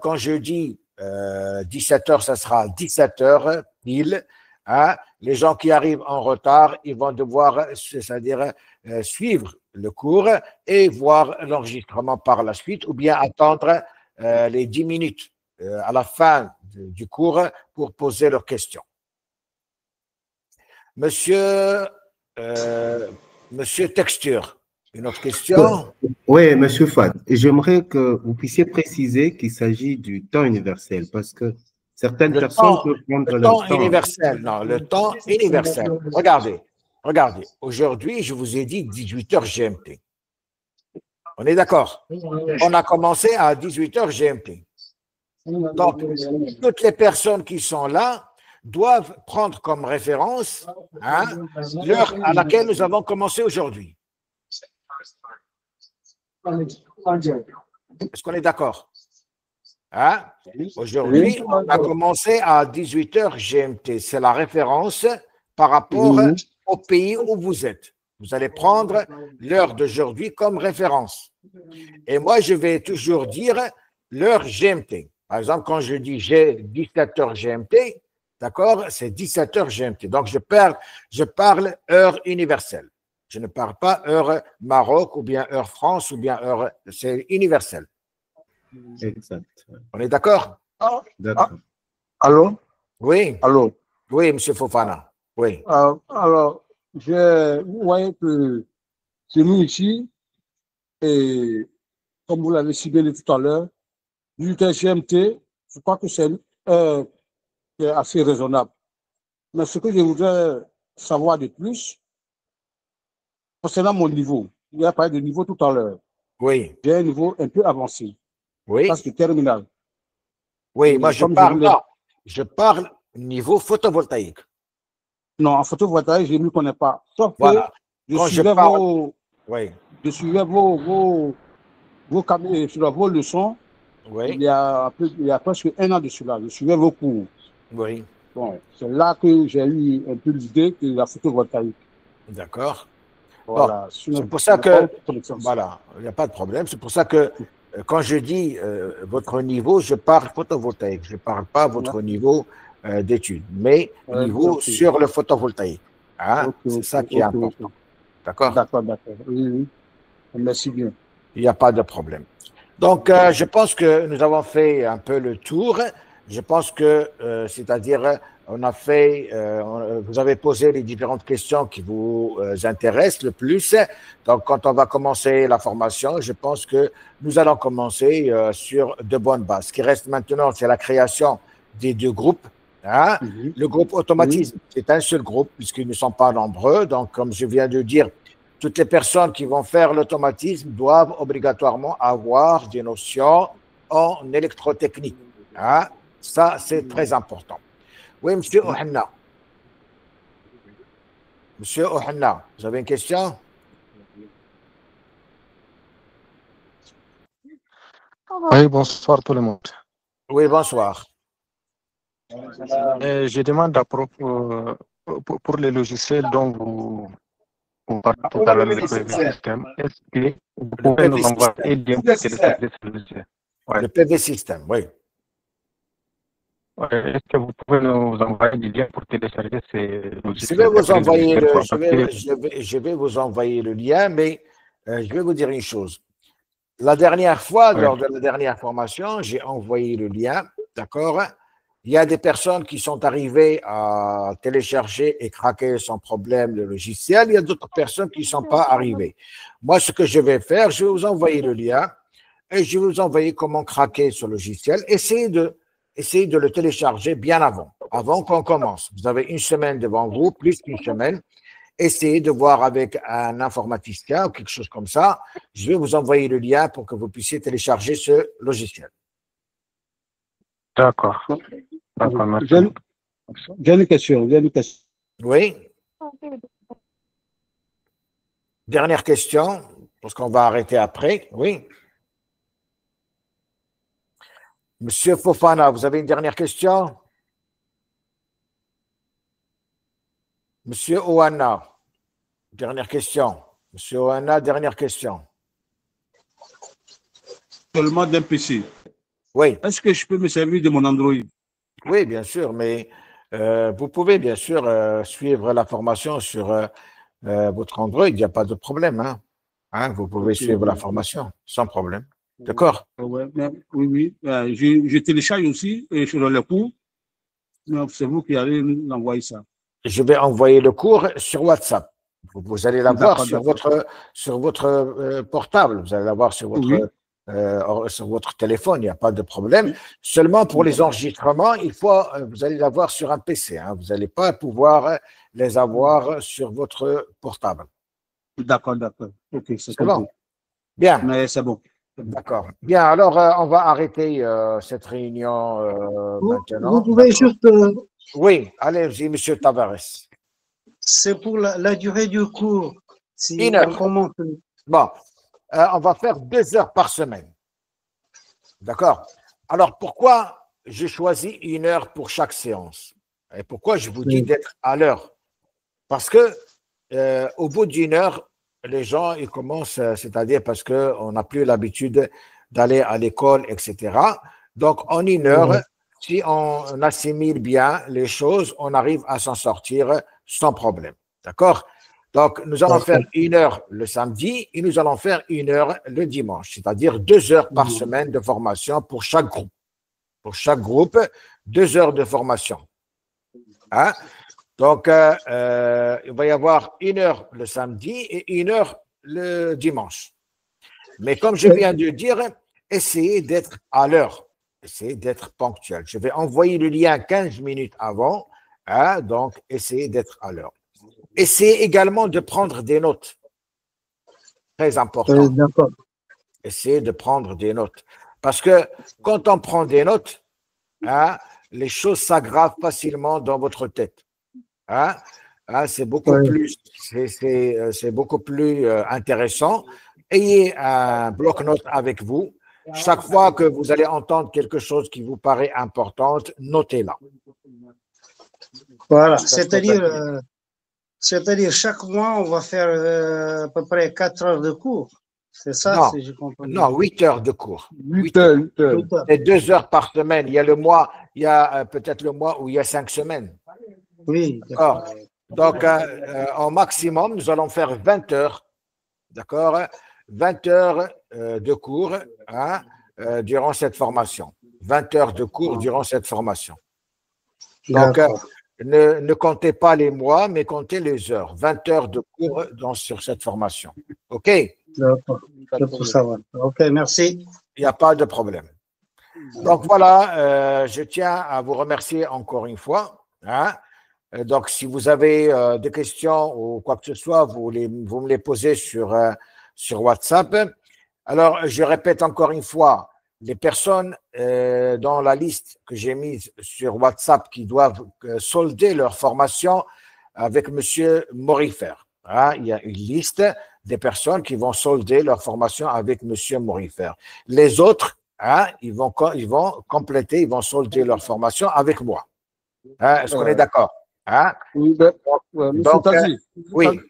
quand je dis 17h, ça sera 17h pile. Hein. Les gens qui arrivent en retard, ils vont devoir, c'est-à-dire suivre le cours et voir l'enregistrement par la suite ou bien attendre les 10 minutes à la fin du cours pour poser leurs questions. Monsieur Texture, une autre question? Oui, Monsieur Fad, j'aimerais que vous puissiez préciser qu'il s'agit du temps universel parce que certaines personnes peuvent prendre le temps universel. Non, le temps universel. Regardez. Aujourd'hui, je vous ai dit 18h GMT. On est d'accord? On a commencé à 18h GMT. Donc, toutes les personnes qui sont là doivent prendre comme référence l'heure à laquelle nous avons commencé aujourd'hui. Est-ce qu'on est d'accord? Aujourd'hui, on a commencé à 18h GMT. C'est la référence par rapport au pays où vous êtes. Vous allez prendre l'heure d'aujourd'hui comme référence. Et moi, je vais toujours dire l'heure GMT. Par exemple, quand je dis j'ai 17h GMT, d'accord, c'est 17h GMT. Donc, je parle heure universelle. Je ne parle pas heure Maroc ou bien heure France ou bien heure… C'est universel. Exact. On est d'accord? D'accord. Allô? Oui. Allô? Oui, M. Fofana. Oui. Alors, vous voyez que c'est nous ici, et comme vous l'avez ciblé tout à l'heure, 18h GMT, je crois que c'est assez raisonnable. Mais ce que je voudrais savoir de plus, concernant mon niveau, il a parlé de niveau tout à l'heure. Oui. J'ai un niveau un peu avancé. Oui. Parce que terminal. Oui, moi je parle niveau photovoltaïque. Non, en photovoltaïque, je ne me connais pas. Sauf voilà. que je suivais vos leçons. Oui. Il y a presque un an de cela. Je suivais vos cours. Oui. Bon, c'est là que j'ai eu un peu l'idée de la photovoltaïque. D'accord. Voilà. Bon, c'est pour ça que, voilà, il n'y a pas de problème. C'est pour ça que quand je dis votre niveau, je parle photovoltaïque. Je ne parle pas votre niveau d'études, mais niveau sur le photovoltaïque. Hein? C'est ça qui est important. D'accord? D'accord. Oui. Merci bien. Il n'y a pas de problème. Donc, je pense que nous avons fait un peu le tour. Je pense que, c'est-à-dire, on a fait, vous avez posé les différentes questions qui vous intéressent le plus. Donc, quand on va commencer la formation, je pense que nous allons commencer sur de bonnes bases. Ce qui reste maintenant, c'est la création des deux groupes. Hein? Le groupe automatisme, c'est un seul groupe puisqu'ils ne sont pas nombreux. Donc, comme je viens de dire, toutes les personnes qui vont faire l'automatisme doivent obligatoirement avoir des notions en électrotechnique. Hein? Ça, c'est très important. Oui, M. Ohanna. M. Ohanna, vous avez une question? Oui, bonsoir tout le monde. Oui, bonsoir. Je demande pour les logiciels dont vous parlez tout à l'heure, le PV système, est-ce que vous pouvez nous envoyer le lien pour télécharger ce logiciel? Le PV système, oui. Est-ce que vous pouvez nous envoyer des liens pour télécharger ces logiciels? Je vais vous envoyer le lien, mais je vais vous dire une chose. La dernière fois, lors de la dernière formation, j'ai envoyé le lien, d'accord? Il y a des personnes qui sont arrivées à télécharger et craquer sans problème le logiciel. Il y a d'autres personnes qui ne sont pas arrivées. Moi, ce que je vais faire, je vais vous envoyer le lien et je vais vous envoyer comment craquer ce logiciel. Essayez de le télécharger bien avant qu'on commence. Vous avez une semaine devant vous, plus qu'une semaine. Essayez de voir avec un informaticien ou quelque chose comme ça. Je vais vous envoyer le lien pour que vous puissiez télécharger ce logiciel. D'accord. Merci. J'ai une question. Oui. Dernière question, parce qu'on va arrêter après. Oui. Monsieur Fofana, vous avez une dernière question? Monsieur Oana, dernière question. Monsieur Oana, dernière question. Seulement d'un PC. Oui. Est-ce que je peux me servir de mon Android? Oui, bien sûr, mais vous pouvez bien sûr suivre la formation sur votre Android, il n'y a pas de problème. Vous pouvez suivre la formation sans problème. D'accord? Oui. Je télécharge aussi sur le cours. C'est vous qui allez nous envoyer ça. Je vais envoyer le cours sur WhatsApp. Vous allez l'avoir sur votre portable. Vous allez l'avoir sur votre téléphone, il n'y a pas de problème. Seulement pour les enregistrements, vous allez l'avoir sur un PC. Vous n'allez pas pouvoir les avoir sur votre portable. D'accord. Ok, c'est bon. Bien. Mais c'est bon. D'accord. Bien, alors on va arrêter cette réunion maintenant. Vous pouvez juste… Oui, allez-y, monsieur Tavares. C'est pour la durée du cours. Si 1 heure. on commence… Bon, on va faire 2 heures par semaine. D'accord? Alors, pourquoi j'ai choisi 1 heure pour chaque séance? Et pourquoi je vous dis d'être à l'heure? Parce que au bout d'1 heure, les gens, ils commencent, c'est-à-dire parce qu'on n'a plus l'habitude d'aller à l'école, etc. Donc, en 1 heure, si on assimile bien les choses, on arrive à s'en sortir sans problème. D'accord? Donc, nous allons faire 1 heure le samedi et nous allons faire 1 heure le dimanche, c'est-à-dire 2 heures par semaine de formation pour chaque groupe. Pour chaque groupe, 2 heures de formation. Donc, il va y avoir 1 heure le samedi et 1 heure le dimanche. Mais comme je viens de dire, essayez d'être à l'heure. Essayez d'être ponctuel. Je vais envoyer le lien 15 minutes avant. Donc, essayez d'être à l'heure. Essayez également de prendre des notes. Très important. Essayez de prendre des notes. Parce que quand on prend des notes, les choses s'aggravent facilement dans votre tête. C'est beaucoup plus intéressant. Ayez un bloc-notes avec vous. Chaque fois que vous allez entendre quelque chose qui vous paraît important, notez-la. Voilà, c'est-à-dire chaque mois, on va faire à peu près 4 heures de cours. C'est ça, non, si je comprends bien. Non, 8 heures de cours. 8 heures. C'est 2 heures par semaine. Il y a le mois, il y a peut-être le mois où il y a 5 semaines. Oui. D'accord. Donc, en maximum, nous allons faire 20 heures. D'accord? 20 heures de cours durant cette formation. 20 heures de cours durant cette formation. Donc, ne comptez pas les mois, mais comptez les heures. 20 heures de cours sur cette formation. OK? D'accord. OK, merci. Il n'y a pas de problème. Donc, voilà, je tiens à vous remercier encore une fois. Donc, si vous avez des questions ou quoi que ce soit, vous me les posez sur WhatsApp. Alors, je répète encore une fois, les personnes dans la liste que j'ai mise sur WhatsApp qui doivent solder leur formation avec M. Moriffer. Il y a une liste des personnes qui vont solder leur formation avec M. Moriffer. Les autres, ils vont compléter, ils vont solder leur formation avec moi. Est-ce qu'on est d'accord? Oui, donc, oui.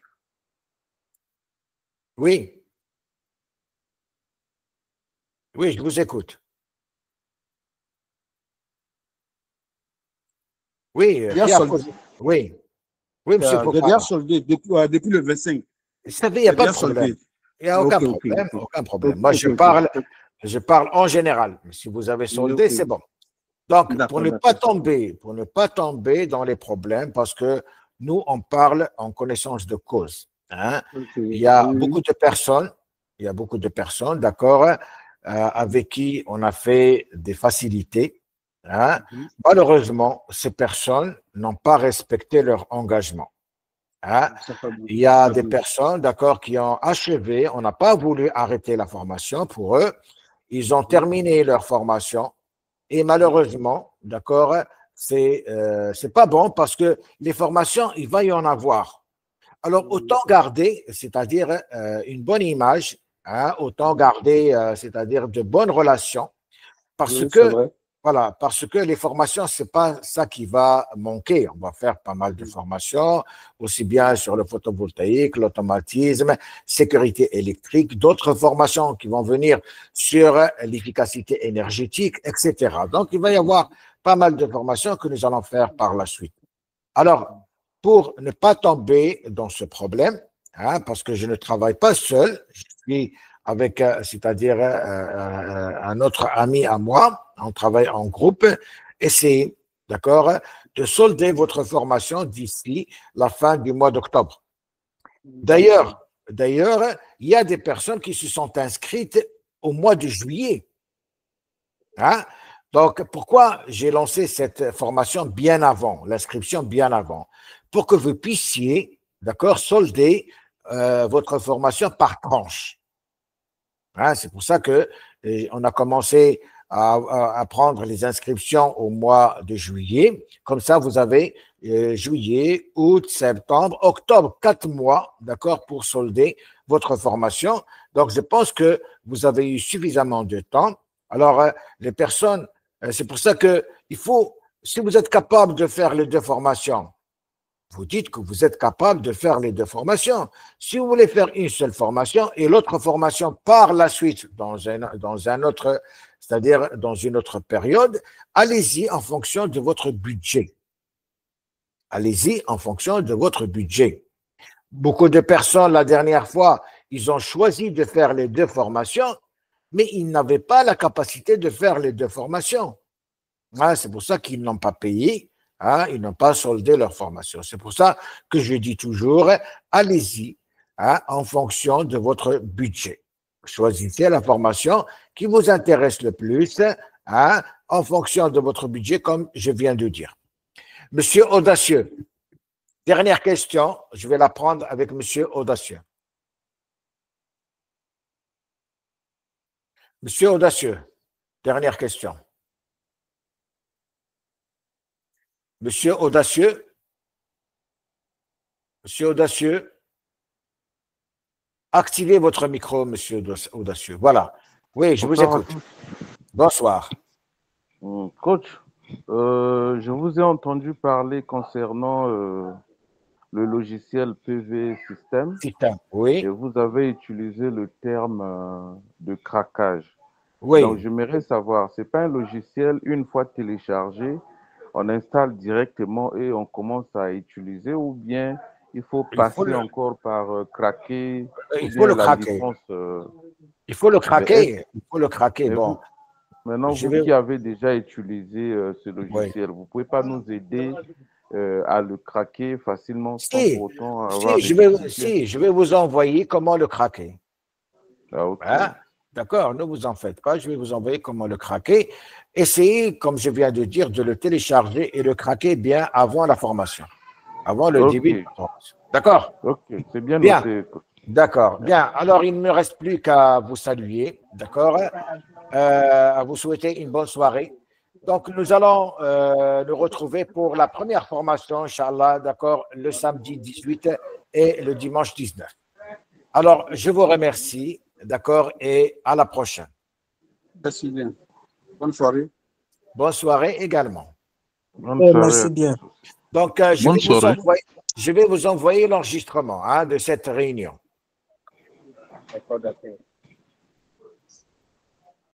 Oui. Oui, je vous écoute. Oui, oui. Oui, monsieur Fofana. J'ai bien soldé depuis le 25. Il n'y a pas de problème. Il n'y a aucun problème. Aucun problème. Moi, je parle en général. Si vous avez soldé, c'est bon. Donc, pour ne pas tomber dans les problèmes, parce que nous, on parle en connaissance de cause. Hein. Il y a beaucoup de personnes, d'accord, avec qui on a fait des facilités. Hein. Malheureusement, ces personnes n'ont pas respecté leur engagement. Hein. Il y a des personnes, d'accord, qui ont achevé, on n'a pas voulu arrêter la formation pour eux. Ils ont terminé leur formation et malheureusement, d'accord, c'est pas bon parce que les formations, il va y en avoir. Alors, autant garder, c'est-à-dire une bonne image, hein, autant garder, c'est-à-dire de bonnes relations, parce que voilà, parce que les formations, c'est pas ça qui va manquer. On va faire pas mal de formations, aussi bien sur le photovoltaïque, l'automatisme, sécurité électrique, d'autres formations qui vont venir sur l'efficacité énergétique, etc. Donc, il va y avoir pas mal de formations que nous allons faire par la suite. Alors, pour ne pas tomber dans ce problème, hein, parce que je ne travaille pas seul, je suis avec, c'est-à-dire un autre ami à moi, on travaille en groupe, essayez, d'accord, de solder votre formation d'ici la fin du mois d'octobre. D'ailleurs, il y a des personnes qui se sont inscrites au mois de juillet. Hein? Donc, pourquoi j'ai lancé cette formation bien avant, l'inscription bien avant? Pour que vous puissiez, d'accord, solder votre formation par tranche. Hein, c'est pour ça que on a commencé à prendre les inscriptions au mois de juillet. Comme ça, vous avez juillet, août, septembre, octobre, 4 mois, d'accord, pour solder votre formation. Donc, je pense que vous avez eu suffisamment de temps. Alors, les personnes, c'est pour ça que il faut, si vous êtes capable de faire les 2 formations, vous dites que vous êtes capable de faire les 2 formations. Si vous voulez faire une seule formation et l'autre formation par la suite dans un autre, c'est-à-dire dans une autre période, allez-y en fonction de votre budget. Allez-y en fonction de votre budget. Beaucoup de personnes, la dernière fois, ils ont choisi de faire les 2 formations, mais ils n'avaient pas la capacité de faire les 2 formations. Hein, c'est pour ça qu'ils n'ont pas payé. Hein, ils n'ont pas soldé leur formation. C'est pour ça que je dis toujours, allez-y, hein, en fonction de votre budget. Choisissez la formation qui vous intéresse le plus, hein, en fonction de votre budget, comme je viens de dire. Monsieur Audacieux, dernière question, je vais la prendre avec Monsieur Audacieux. Monsieur Audacieux, dernière question. Monsieur Audacieux, activez votre micro, Monsieur Audacieux. Voilà. Oui, je vous écoute. Bonsoir. Coach, je vous ai entendu parler concernant le logiciel PV System. Oui. Et vous avez utilisé le terme de craquage. Oui. Donc, j'aimerais savoir, ce n'est pas un logiciel, une fois téléchargé, on installe directement et on commence à utiliser, ou bien il faut passer encore par craquer. Il faut le craquer. Il faut le craquer. Il faut le craquer. Bon. Maintenant, vous qui avez déjà utilisé ce logiciel, vous ne pouvez pas nous aider à le craquer facilement sans pour autant avoir je vais vous envoyer comment le craquer. Ah, okay. Hein? D'accord, ne vous en faites pas, je vais vous envoyer comment le craquer. Essayez, comme je viens de dire, de le télécharger et le craquer bien avant la formation, avant le début de la formation. D'accord? Ok, c'est bien noté. D'accord, bien. Alors, il ne me reste plus qu'à vous saluer, d'accord? À vous souhaiter une bonne soirée. Donc, nous allons nous retrouver pour la première formation, Inch'Allah, d'accord, le samedi 18 et le dimanche 19. Alors, je vous remercie. D'accord, et à la prochaine. Merci bien. Bonne soirée. Bonne soirée également. Merci bien. Donc, je vais vous envoyer l'enregistrement de cette réunion. D'accord, d'accord.